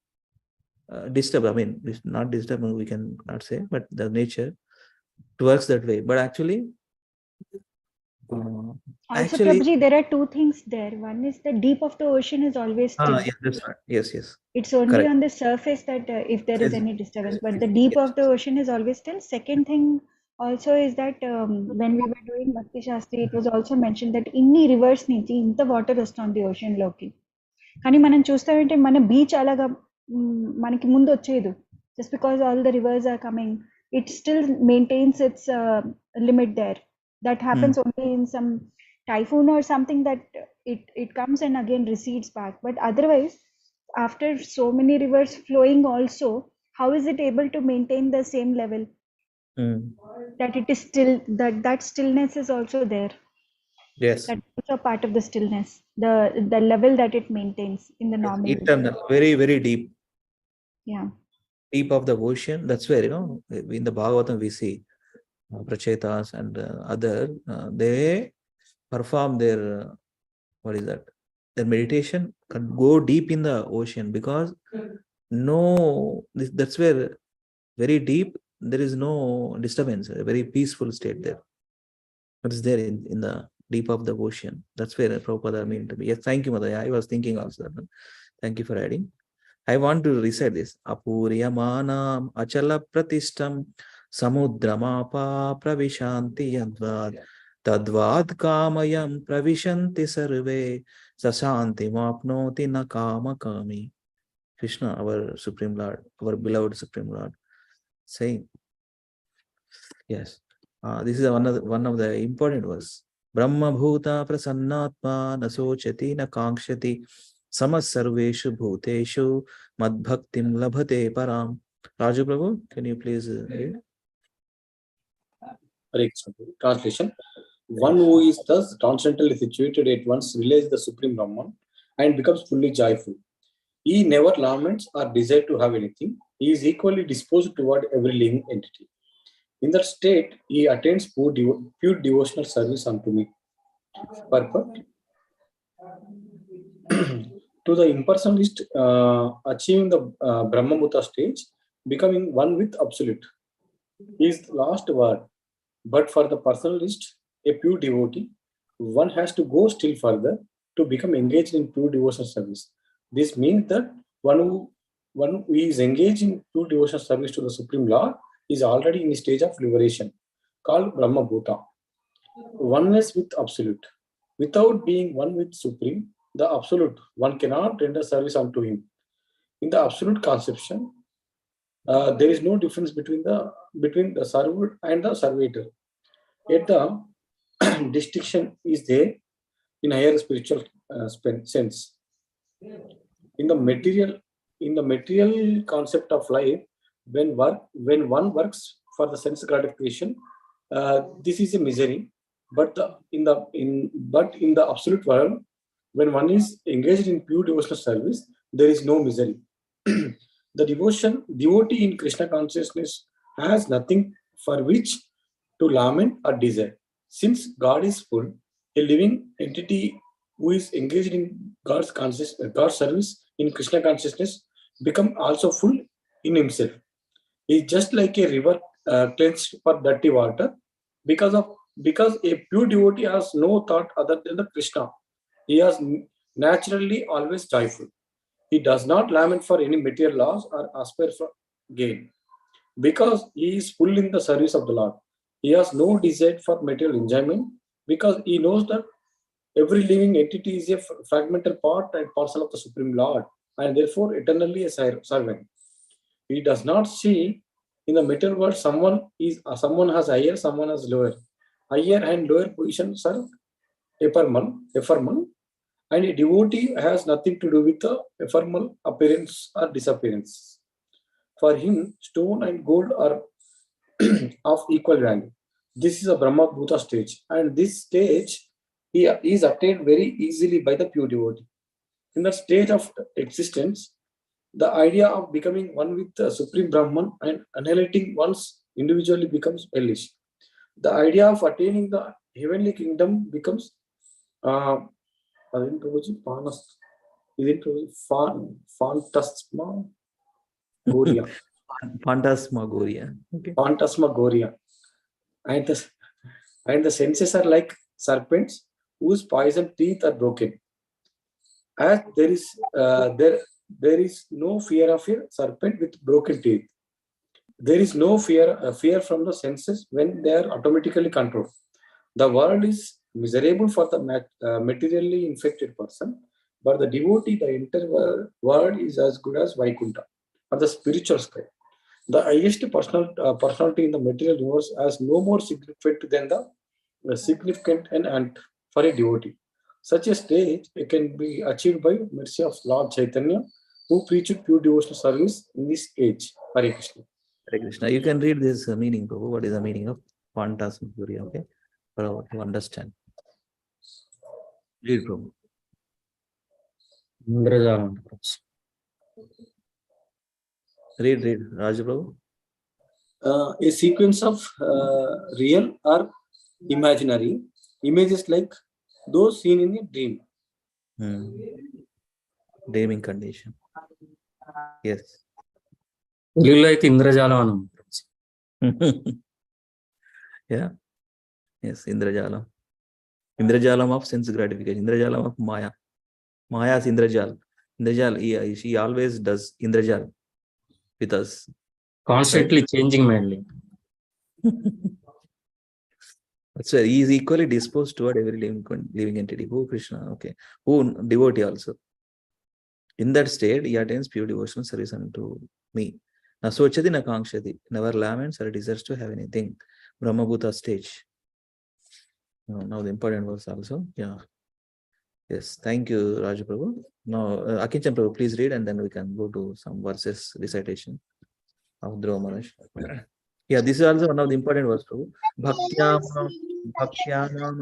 disturb. I mean, it's not disturb, we can not say, but the nature works that way. But actually, Also, Prabhuji, there are two things there. One is the deep of the ocean is always still. Yeah, that's right. Yes. It's only Correct. on the surface that if there is any disturbance, but the deep Yes. of the ocean is always still. Second thing also is that when we were doing Bhakti Shastri, it was also mentioned that inni rivers nunchi inta water వస్తుంది ocean లోకి. కానీ మనం చూస్తామంటే మన beach అలాగా మనకి ముందు వచ్చేది. Just because all the rivers are coming, it still maintains its limit there. That happens only in some typhoon or something, that it comes and again recedes back. But otherwise, after so many rivers flowing also, how is it able to maintain the same level? That it is still, that stillness is also there. Yes. That's also part of the stillness, the level that it maintains in the normal. Eternal, very, very deep. Yeah. Deep of the ocean. That's where, in the Bhagavatam we see Prachetas and other, they perform their, what is that? Their meditation can go deep in the ocean, because that's where very deep, there is no disturbance, a very peaceful state there. What is there in the deep of the ocean? That's where Prabhupada meant to be. Yes, thank you, Mother. I was thinking also. Thank you for adding. I want to recite this. Apuryamanam achala pratishtam samudramapa pravishanti yadvad tadvad kamayam pravishanti sarve sasanti mapnoti na kama kami. Krishna, our Supreme Lord, our beloved Supreme Lord, saying, yes, this is one of the important verse. Brahma bhuta prasannatma nasochati na kankshati samasarveshu bhuteshu madbhaktim labhate param. Raju Prabhu, can you please read? Translation. One who is thus transcendently situated at once realizes the Supreme Brahman and becomes fully joyful. He never laments or desires to have anything. He is equally disposed toward every living entity. In that state, he attains pure devotional service unto me. Purport. To the impersonalist, achieving the Brahmabhuta stage, becoming one with Absolute, is the last word. But for the personalist, a pure devotee, one has to go still further to become engaged in pure devotional service. This means that one who is engaged in pure devotional service to the Supreme Lord is already in a stage of liberation, called Brahma Bhuta, oneness with Absolute. Without being one with Supreme, the Absolute, one cannot render service unto him. In the Absolute conception, there is no difference between the served and the servitor. Yet the distinction is there in higher spiritual sense. In the material concept of life, when one works for the sense gratification, this is a misery. But in the absolute world, when one is engaged in pure devotional service, there is no misery. The devotee in Krishna consciousness has nothing for which to lament or desire. Since God is full, a living entity who is engaged in God's service in Krishna consciousness become also full in himself. He is just like a river cleansed for dirty water, because a pure devotee has no thought other than the Krishna. He is naturally always joyful. He does not lament for any material loss or aspire for gain, because he is full in the service of the Lord. He has no desire for material enjoyment, because he knows that every living entity is a fragmental part and parcel of the Supreme Lord, and therefore eternally a servant. He does not see in the material world someone has higher, someone has lower. Higher and lower positions are ephemeral, and a devotee has nothing to do with the ephemeral appearance or disappearance. For him, stone and gold are of equal value. This is a Brahma Bhuta stage, and this stage is attained very easily by the pure devotee. In that stage of existence, the idea of becoming one with the Supreme Brahman and annihilating one's individually becomes hellish. The idea of attaining the heavenly kingdom becomes phantasmagoria. Phantasmagoria. Okay. Phantasmagoria. And the senses are like serpents whose poison teeth are broken. As there is no fear of a serpent with broken teeth. There is no fear from the senses when they are automatically controlled. The world is miserable for the materially infected person, but the devotee, the entire world is as good as Vaikuntha, or the spiritual sky. The highest personality in the material universe has no more significant than the significant and for a devotee. Such a stage can be achieved by mercy of Lord Chaitanya, who preached pure devotional service in this age. Hare Krishna. Hare Krishna. You can read this meaning, Prabhu. What is the meaning of phantasmagoria? Okay, for to understand. Read, Prabhu. Read, Raj Prabhu. A sequence of real or imaginary images like those seen in a dream. Dreaming condition. Yes. Like Indrajalam. Yeah. Yes, Indrajalam. Indrajalam of sense gratification. Indrajalam of Maya. Maya's Indrajal. Indrajal, she always does Indrajal with us. Constantly changing madly. So he is equally disposed toward every living entity. Who Krishna? Okay. Who devotee also. In that state, he attains pure devotional service unto me. Na sochati na kankshati. Never laments or desires to have anything. Brahmabhuta stage. Now the important verse also. Yeah. Yes. Thank you, Raj Prabhu. Now, Akinchan Prabhu, please read, and then we can go to some verses recitation of Dhruva Maharaj. Yeah, this is also one of the important words, Prabhu. Bhaktyanam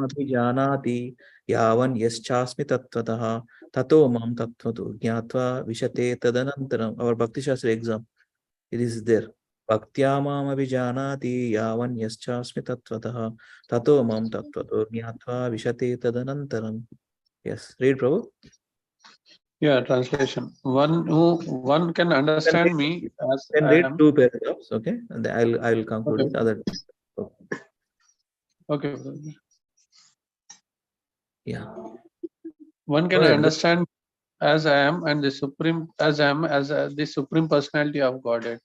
abhijanati yavan yaschasmi tattvataha tato mam tattvatu jnatva vishate tadanantaram. Our Bhakti Shastra exam, it is there. Bhaktyamam abhijanati yavan yaschasmi tattvataha tato mam tattvatu jnatva vishate tadanantaram. Yes, read, Prabhu. Yeah, translation. One can understand me as Then I read am. 2 paragraphs, okay? And then I will conclude Okay. with other. Okay. Yeah. One Go can ahead. understand as I am and the supreme as I am as the supreme personality of Godhead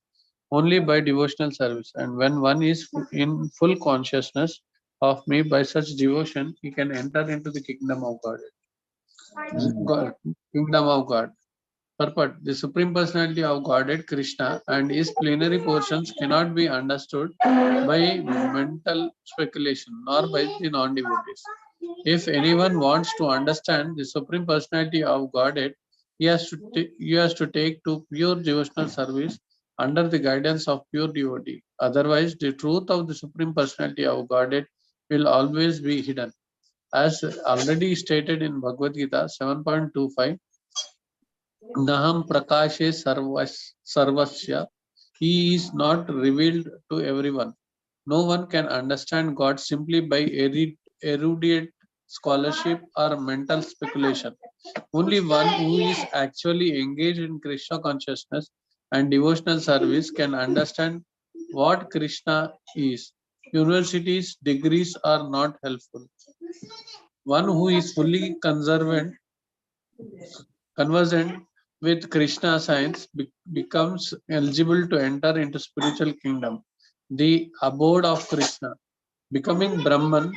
only by devotional service. And when one is in full consciousness of me by such devotion, he can enter into the kingdom of God. God, kingdom of God. Purport: the Supreme Personality of Godhead, Krishna, and his plenary portions cannot be understood by mental speculation nor by the non-devotees. If anyone wants to understand the Supreme Personality of Godhead, he has to take to pure devotional service under the guidance of pure devotee. Otherwise, the truth of the Supreme Personality of Godhead will always be hidden. As already stated in Bhagavad Gita 7.25, Naham Prakashe Sarvasya, he is not revealed to everyone. No one can understand God simply by erudite scholarship or mental speculation. Only one who is actually engaged in Krishna consciousness and devotional service can understand what Krishna is. Universities' degrees are not helpful. One who is fully conversant with Krishna science becomes eligible to enter into spiritual kingdom, the abode of Krishna. Becoming Brahman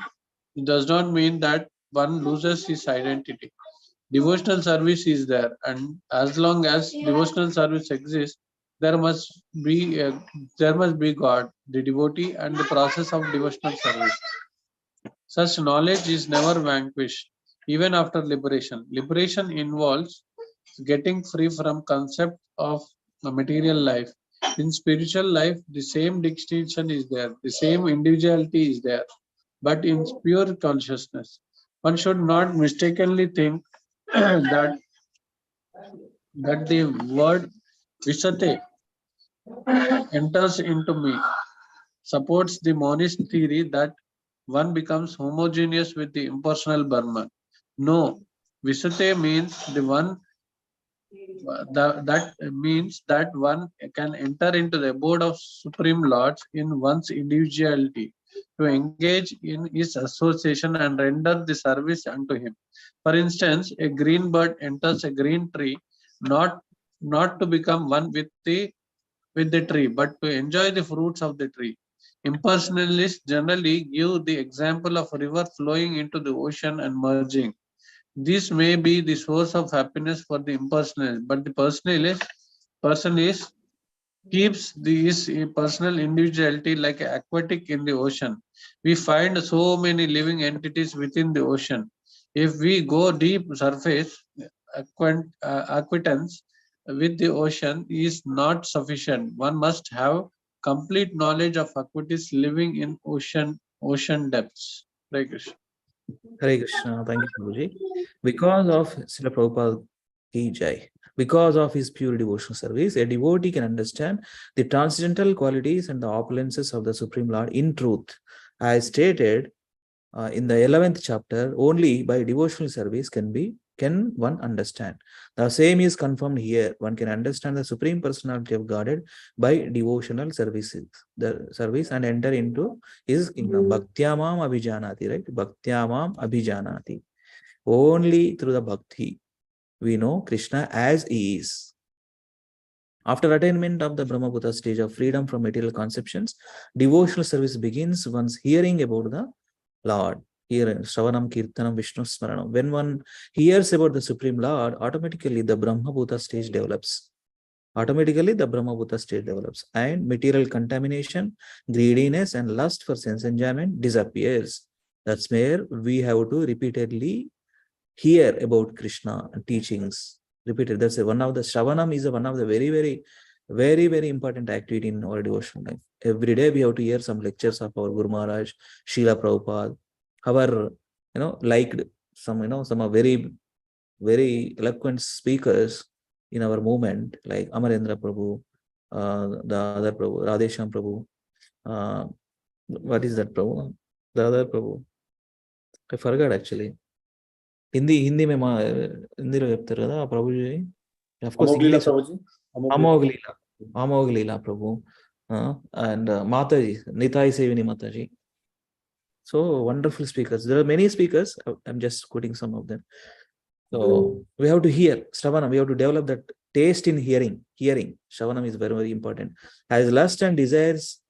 does not mean that one loses his identity. Devotional service is there, and as long as devotional service exists, there must be God, the devotee, and the process of devotional service. Such knowledge is never vanquished, even after liberation. Liberation involves getting free from concept of the material life. In spiritual life, the same distinction is there, the same individuality is there, but in pure consciousness, one should not mistakenly think that the word Visate enters into me, supports the monist theory that one becomes homogeneous with the impersonal Brahman. No, Visate means the one that means that one can enter into the abode of Supreme Lords in one's individuality to engage in his association and render the service unto him. For instance, a green bird enters a green tree not to become one with the tree, but to enjoy the fruits of the tree. Impersonalists generally give the example of a river flowing into the ocean and merging. This may be the source of happiness for the impersonalist, but the personalist keeps his personal individuality like aquatic in the ocean. We find so many living entities within the ocean. If we go deep surface, acquaintance with the ocean is not sufficient. One must have complete knowledge of aquatics living in ocean depths. Hare Krishna. Hare Krishna. Thank you, Prabhuji. Because of Srila Prabhupada ki jai, because of his pure devotional service, a devotee can understand the transcendental qualities and the opulences of the Supreme Lord in truth. As stated in the 11th chapter, only by devotional service can one understand. The same is confirmed here. One can understand the Supreme Personality of Godhead by devotional services, the service, and enter into his kingdom. Bhaktyamam abhijanati, right? Bhaktyamam abhijanati. Only through the bhakti we know Krishna as he is. After attainment of the Brahmabhuta stage of freedom from material conceptions, devotional service begins once hearing about the Lord. Here, Shravanam, Kirtanam, Vishnu Smaranam. When one hears about the Supreme Lord, automatically the Brahmabhuta stage develops. And material contamination, greediness, and lust for sense enjoyment disappears. That's where we have to repeatedly hear about Krishna teachings. Repeated. That's one of the Shravanam is one of the very, very Very, very important activity in our devotional life. Every day we have to hear some lectures of our Guru Maharaj, Srila Prabhupada, our, liked some are very, very eloquent speakers in our movement, like Amarendra Prabhu, the other Prabhu, Radhesham Prabhu. What is that Prabhu? The other Prabhu. I forgot actually. Hindi మేము హిందీలో చెప్తారు కదా ఆ Prabhuji. Of course, English. Amog Leela Prabhu. And Mataji, Nitai Sevini Mataji. So wonderful speakers. There are many speakers. I'm just quoting some of them. So we have to hear Shravanam. We have to develop that taste in hearing. Shravanam is very, very important. As lust and desires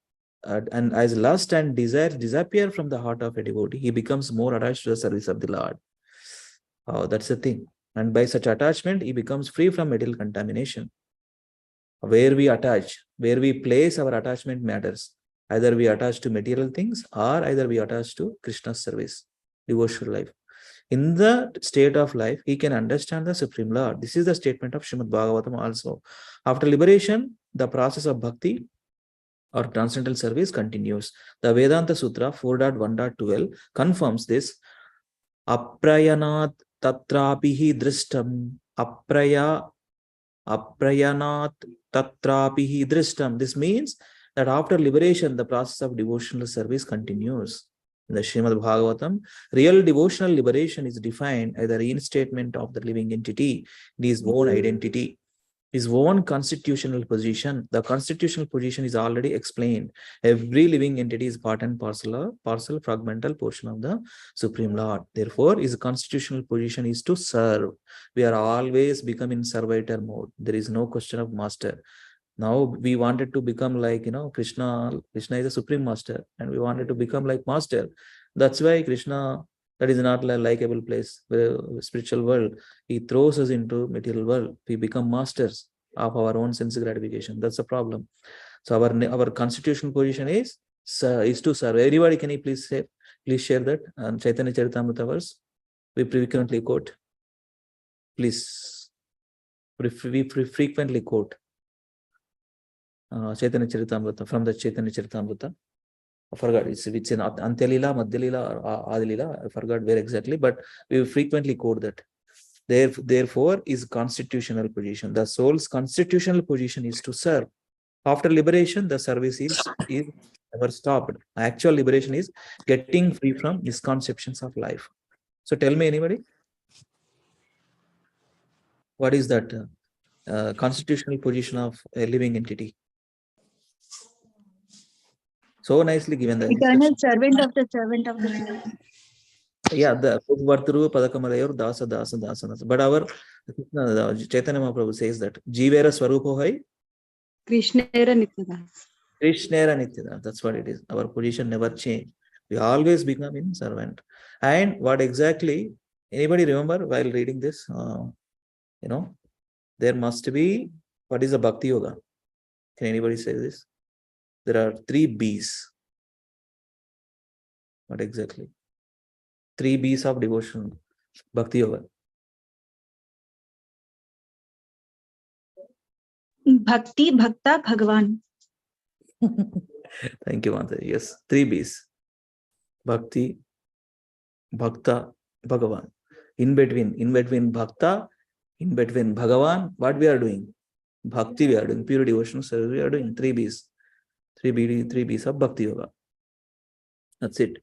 disappear from the heart of a devotee, he becomes more attached to the service of the Lord. That's the thing. And by such attachment, he becomes free from material contamination. Where we attach, where we place our attachment matters. Either we attach to material things or either we attach to Krishna's service, devotional life. In the state of life, he can understand the Supreme Lord. This is the statement of Srimad Bhagavatam also. After liberation, the process of bhakti or transcendental service continues. The Vedanta Sutra 4.1.12 confirms this. Aprayanat tatrapihi drishtam. Aprayanat tatrapihi drishtam. This means that after liberation, the process of devotional service continues. In the Srimad Bhagavatam, real devotional liberation is defined as the reinstatement of the living entity in his own identity, his own constitutional position. The constitutional position is already explained. Every living entity is part and parcel fragmental portion of the Supreme Lord. Therefore, his constitutional position is to serve. We are always become in servitor mode. There is no question of master. Now we wanted to become like, Krishna is a supreme master and we wanted to become like master. That's why Krishna, that is not a likable place, the spiritual world. He throws us into material world. We become masters of our own sense gratification. That's the problem. So our constitutional position is to serve. Everybody, can you please share that? And Chaitanya Charitamrita verse we frequently quote. Please. We frequently quote. Chaitanya Charitamrita, from the Chaitanya Charitamrita. I forgot, it's in Antyalila, Madhyalila, or Adilila. I forgot where exactly, but we frequently quote that. Therefore, is constitutional position. The soul's constitutional position is to serve. After liberation, the service is never stopped. Actual liberation is getting free from misconceptions of life. So tell me, anybody, what is that constitutional position of a living entity? So nicely given the eternal servant of the servant of the Lord. Yeah, the Varturu Padakamalayur Dasa. But our Chaitanya Mahaprabhu says that Jivera Swarupo Hai Krishnera Nityadas. That's what it is. Our position never change. We always become in servant. And what exactly, anybody remember while reading this? There must be, what is a Bhakti Yoga? Can anybody say this? There are 3 B's. What exactly? 3 B's of devotion, Bhakti Yoga. Bhakti, Bhakta, Bhagavan. Thank you, Mata. Yes, 3 B's. Bhakti, Bhakta, Bhagavan. In between Bhakta, in between Bhagavan, what we are doing? Bhakti we are doing, pure devotional service we are doing. 3 B's. 3 B's of Bhakti Yoga. That's it.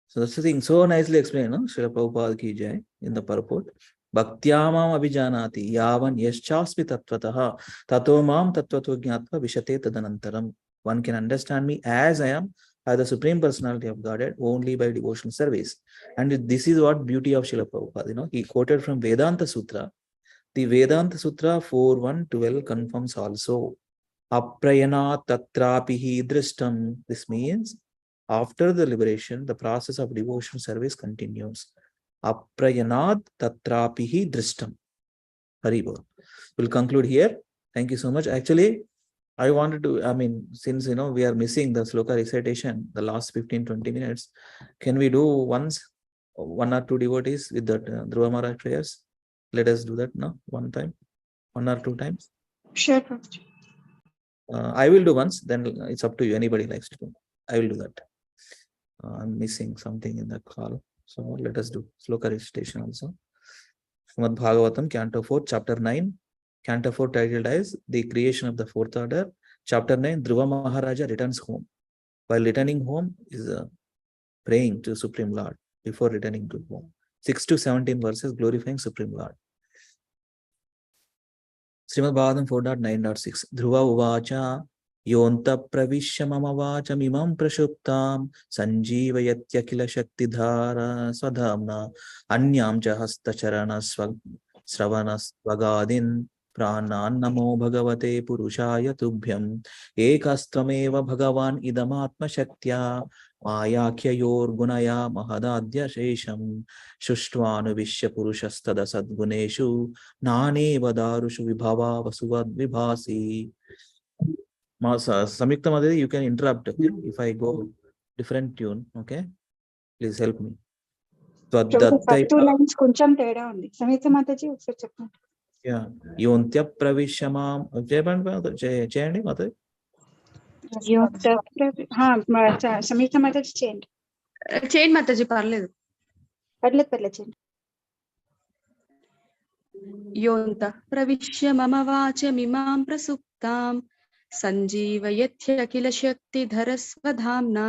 So that's the thing. So nicely explained, no? Srila Prabhupada ki jai, in the purport. Bhaktyamam abhijanati yavan yaschasmi tattvataha tato mam tattvato jnatva vishate tadanantaram. One can understand me as I am, as the Supreme Personality of Godhead, only by devotional service. And this is what beauty of Srila Prabhupada. He quoted from Vedanta Sutra. The Vedanta Sutra 4.1.12 confirms also. Aprayanat tatrapihi drishtam. This means after the liberation, the process of devotional service continues. Aprayanat tatrapihi drishtam. Haribol. We'll conclude here. Thank you so much. Actually, I wanted to, since we are missing the sloka recitation, the last 15-20 minutes, can we do once 1 or 2 devotees with that Dhruva Maharaj prayers? Let us do that now, 1 time, 1 or 2 times. Sure, Prabhuji. I will do once, then it's up to you. Anybody likes to do. I will do that. I'm missing something in the call. So let us do sloka recitation also. Srimad Bhagavatam, Canto 4, Chapter 9. Canto 4 titled as The Creation of the Fourth Order. Chapter 9, Dhruva Maharaja returns home. While returning home is praying to Supreme Lord before returning to home. 6 to 17 verses glorifying Supreme Lord. Srimad Bhagavatam 4.9.6 Dhruva Uvacha Yonta Pravishya Mama Vachamimam Prashuptam Sanjeevayatya Kila Shaktidhara Swadhamna Anyam Cha Hastacharana Sravanas Vagadin Pranan Namo Bhagavate Purushaya Tubhyam Ekastrameva Bhagavan Idamatma Shaktya Mayakyayor Gunaya Mahadadya Shesham Shushtwanu Vishya Purushastada Sadguneshu Nane Vadarushu Vibhava Vasuvad Vibhasi. Samyukta Madhuri, you can interrupt if I go different tune, okay? Please help me. Prabhu, first two lines కొంచెం తేడా ఉంది. సమేత మాతాజీ ఒకసారి చెప్పండి. Yeah. Yontya pravishamam. చేయండి మాతాజీ. సమేత మాతాజీ చేయండి. చేయండి మాతాజీ, పర్లేదు. పర్లేదు చేయండి. యోంత ప్రవిశ్య మమ వాచమిమాం ప్రసుప్తాం సంజీవయత్యఖిల శక్తిధరస్వధామ్నా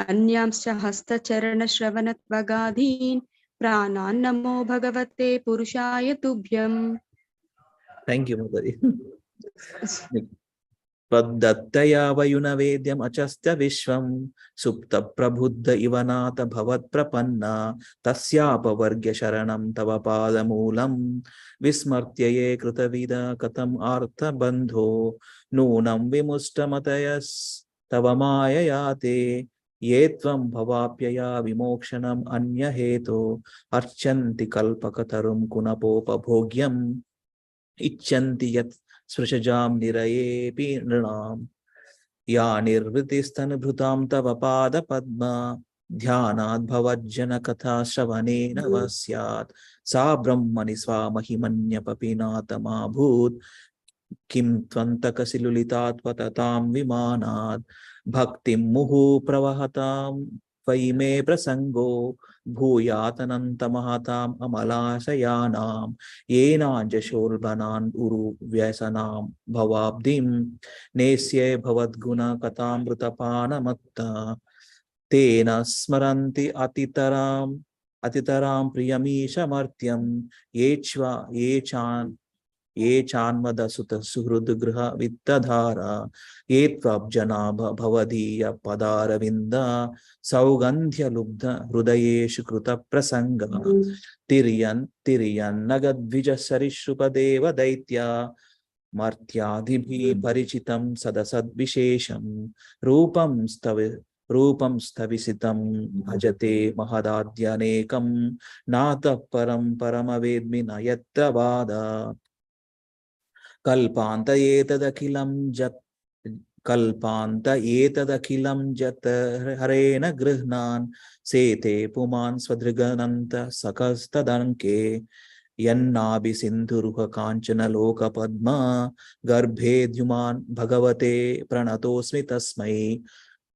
అన్యాంశ్చ హస్తచరణశ్రవణత్వగాధీన్ ప్రాణాన్ నమో భగవతే పురుషాయ తుభ్యం. Thank you, Mataji. Tvaddattaya vayunavedyam achastya vishvam supta prabhuddha ivanata bhavat prapanna tasyapavargya sharanam tava padamulam vismartyaye krutavida katam artha bandho nunam vimustamatayas tava mayayate yetvam bhavapyaya vimokshanam anya heto archanti kalpakatarum kunapopa bhogyam ichanti yat Svrishajam nirayepi nrinam ya nirvritistan bhrutam tava pada padma dhyanad bhavajjana katha shravanena vasyat sa brahmani swamahimanya papinatama bhut kim tvantakasilulitat patatam vimanad bhaktim muhu pravahatam vaime prasango bhuyatanantamahatam amalasayanam yenanjashorbanan uru vyasanam bhavabdim nesye bhavadguna katamrutapana tena smaranti atitaram priyamisha martyam ye chanmada sutta suhrudgriha vittadhara ye tvabjana bhavadiya padaravinda saugandhya lubdha hrudayeshu kruta prasanga tiriyan nagadvija sarishupadeva daitya martyadibhi parichitam sadasad vishesham rupam stavisitam bhajate mahadadyanekam nata paramavedmi nayattavada Kalpanta etadakilam jat harena grihnan sete puman swadrigananta sakastadanke yannabhi sindhuruha kanchana loka padma garbhedyuman bhagavate pranatosmi tasmai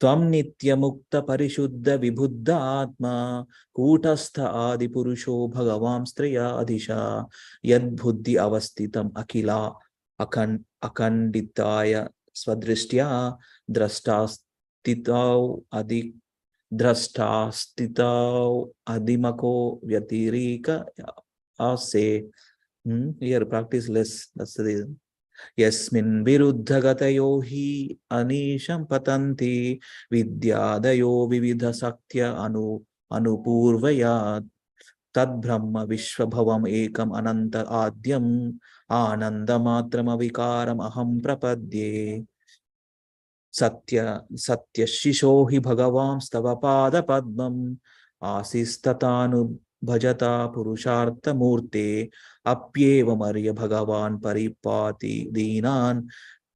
Tvam nitya mukta parishuddha vibhuddha atma kutastha adi purusho bhagavam straya adhisha yad buddhi avastitam akila akanditaya swadrishtya drastastitau adimako vyatirika ase. Here practice less, that's the reason. Yasmin viruddhagatayo hi anisham patanti vidyadayo vividha saktya anupurvayat tad brahma vishvabhavam ekam ananta adyam anandamatram avikaram aham prapadye satya shisho hi bhagavam stava pada padmam asistatanu bhajata purushartha murte apyeva marya bhagavan paripati dinan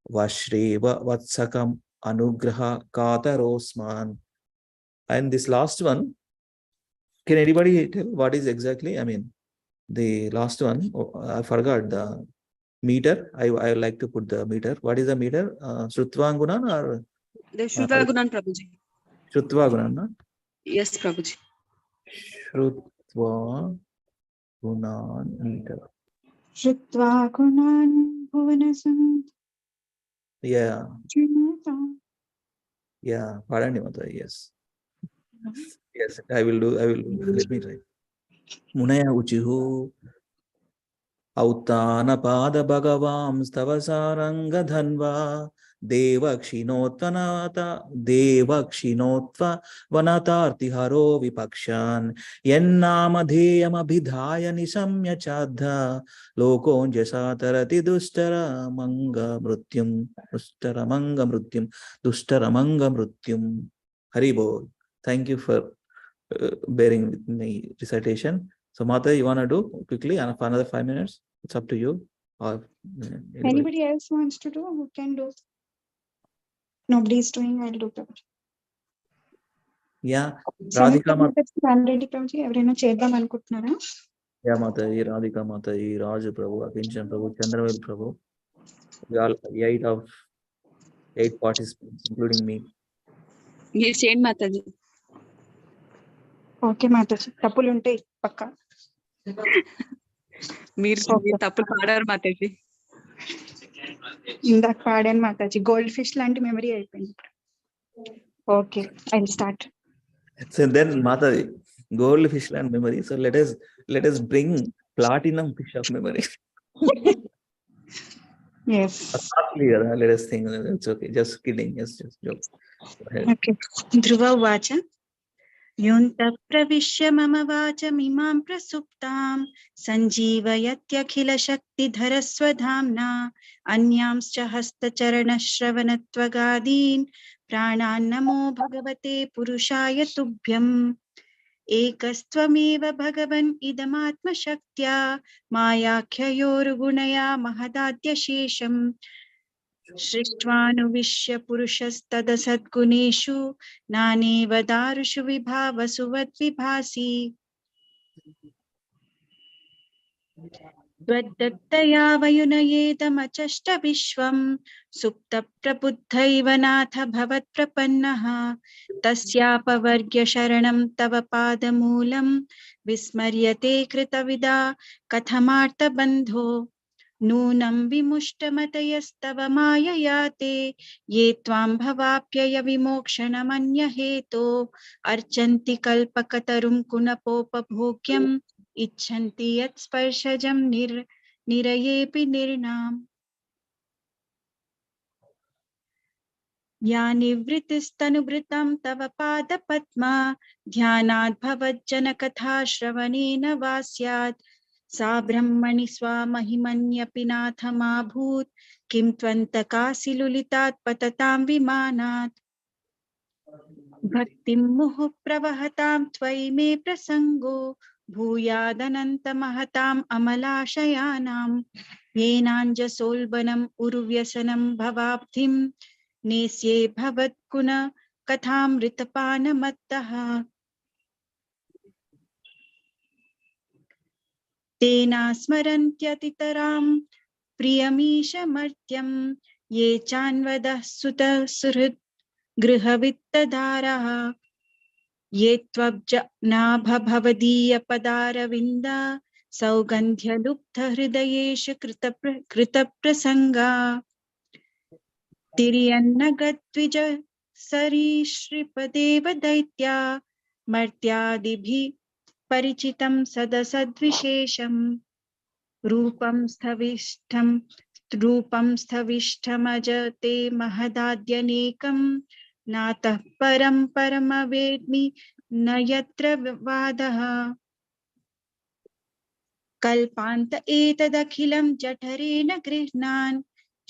vashreva vatsakam anugraha katarosman. And this last one, can anybody tell what is exactly? I mean, the last one, I forgot the meter. I would like to put the meter. What is the meter? Shrutva Gunan or The Shrutva Gunan, Prabhuji. Shrutva Gunan, no? Yes, Prabhuji. Shrutva Gunan meter. Shrutva Gunan Bhuvanasam. Yeah. Yeah. Pardon Mata. Yes. Yes. I will do. Let me try. Munaya Uchihu. Autana Bhagavam Stava Saranga Dhanva Devakshinottva Vanatarti Haro Vipakshan Yennamadheyam Abhidhaya Nisamya Chadha Lokonjasa Tarati Dustara Manga Mrutyum Haribol. Thank you for bearing with my recitation. So Mata, you want to do quickly for another 5 minutes? It's up to you. Or Anybody else wants to do? Who can do? Nobody's doing. I'll do that. Yeah. Radhika Mata. Already, Prabhuji. Everyone chedam anukuntunara. Yeah, Mata. Radhika Mata. Raj Prabhu. Akinchan Prabhu. Chandravel Prabhu. We all 8 participants, including me. Yes, change Mataji. Okay, Mataji. Tappulu untayi pakka. మీరు తప్పులు పాడారు మాతాజీ. ఇందాక పాడాను Mataji. Gold fish లాంటి memory అయిపోయింది. Okay, I will start. So then Mataji, gold fish land memory. So let us bring platinum fish of memory. Yes. Let us think. It's okay. Just kidding. Yes, just joke. Okay. Dhruva Vacha. Yunta pravisya mama vachamimaam prasuptaam sanjeevayatyakhila shaktidhara swadhamna anyamscha hastacharana shravanatvagadin pranan namo bhagavate purushaya tubhyam ekastvameva bhagavan idamatma shaktya mayakhyayorgunaya mahadadya shesham सृष्ट्वानुविश्य पुरुषस्तदसद्गुणेषु नानेव दारुषु विभावसुवद्विभासि त्वद्दत्तया वयुनयेदमचष्ट विश्वं सुप्तप्रबुद्धैव नाथ भवत्प्रपन्नः तस्यापवर्ग्य शरणं तव पादमूलं विस्मर्यते कृतविदा कथमार्तबन्धो नूनं विमुष्टमतयस्तव मायया ते ये त्वां भवाप्यय विमोक्षणमन्यहेतो अर्चन्ति कल्पकतरुं कुनपोपभोग्यम् इच्छन्ति यत्स्पर्शजं निरयेऽपि निर्णाम् या निवृत्तिस्तनुभृतं तव पादपद्मा ध्यानात् भवज्जनकथा श्रवणेन वा स्यात् सा ब्रह्मणि स्वामहिमन्यपि नाथमाभूत् किं त्वन्तकासि लुलितात् पततां विमानात् भक्तिं मुहुः प्रवहतां त्वयि मे प्रसङ्गो भूयादनन्तमहताम् अमलाशयानां येनाञ्जसोल्बनम् उरुव्यसनं भवाब्धिं नेस्ये भवत्कुन कथामृतपानमत्तः तेना स्मरन्त्यतितरां प्रियमीशमर्त्यं ये चान्वदः सुतसुहृद् गृहवित्तधारः ये त्वब्जनाभवदीयपदारविन्द सौगन्ध्यलुब्धहृदयेषु कृतप्रसङ्गा तिर्यन्नगद्विज सरीसृपदेव दैत्या मर्त्यादिभिः परिचितं सदसद्विशेषम् रूपं स्थविष्ठमज ते महदाद्यनेकं नातः परं परमवेद्मि न यत्र वादः कल्पान्त एतदखिलं जठरेण गृह्णान्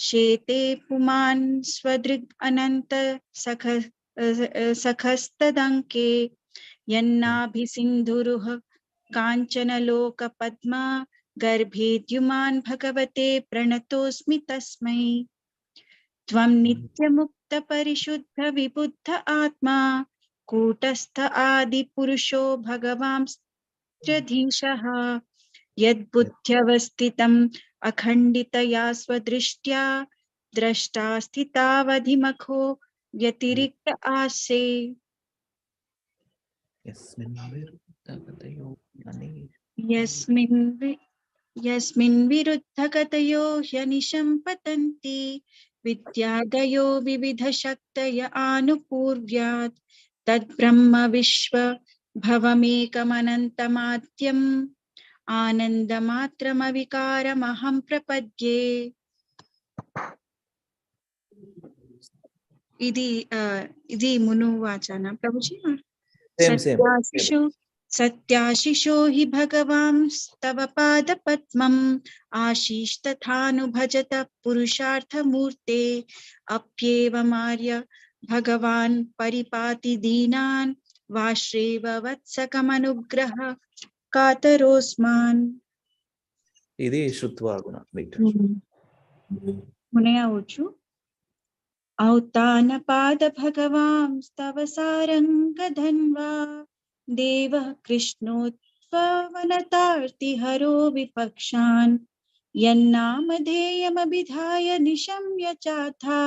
शेते पुमान् स्वदृग् अनन्त सखस्तदङ्के यन्नाभिसिन्धुरुह काञ्चनलोकपद्मा गर्भेद्युमान् भगवते प्रणतोऽस्मि तस्मै त्वं नित्यमुक्तपरिशुद्ध विबुद्ध आत्मा कूटस्थ आदिपुरुषो भगवांस्त्र्यधीशः यद्बुद्ध्यवस्थितं अखण्डितया स्वदृष्ट्या द्रष्टा स्थितावधिमखो व्यतिरिक्त आसे। यस्मिन् विरुद्धगतयो ह्यनिशं पतन्ति विद्यादयो विविधशक्तय आनुपूर्व्यात् तद्ब्रह्म विश्वभवमेकमनन्तमाद्यम् आनन्दमात्रमविकारमहं प्रपद्ये। ఇది మును వాచన ప్రభుజీ. సత్యాశిషో హి భగవాంస్తవ పాదపద్మం ఆశీష్టథానుభజత పురుషార్థమూర్తే అప్యేవమార్య భగవాన్ పరిపాతి దీనాన్ వాశ్రేవ వత్సకమనుగ్రహ కాతరోస్మాన్. ఇది శ్రుత్వా గుణ మునయవచ్చు. ఔతానపాద భగవాంస్తవ సారంగధన్వా దేవః కృష్ణోత్వవనతార్తి హరో విపక్షాన్ యన్నామధేయమభిధాయ నిశమ్య చాథా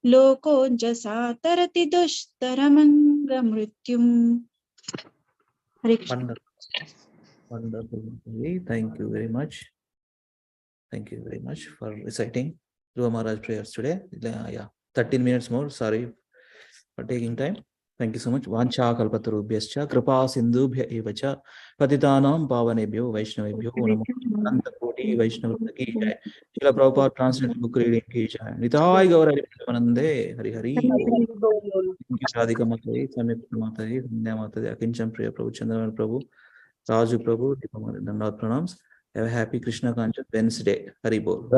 లోకోంజసా తరతి దుస్తరమంగ మృత్యుం. Hare Krishna. Wonderful. Thank you very much. Thank you very much for reciting Dhruva Maharaj prayers today. Yeah, 13 minutes more. Sorry for taking time. Thank you so much. Vancha kalpatarubhyascha kripa sindhubhya eva cha patitanam pavanebhyo vaishnavebhyo namo. Ananta koti vaishnava ki jai. Srila Prabhupada translated book reading ki jai. Nitai gaura Nityanande Hari Hari. Thank you Radhika Mataji, Samyukta Mataji, Vindhya Mataji, Akincham Priya Prabhu, Chandran Prabhu, Raju Prabhu, Dandavad Pranams. Have a happy Krishna conscious Wednesday. Hari Bol.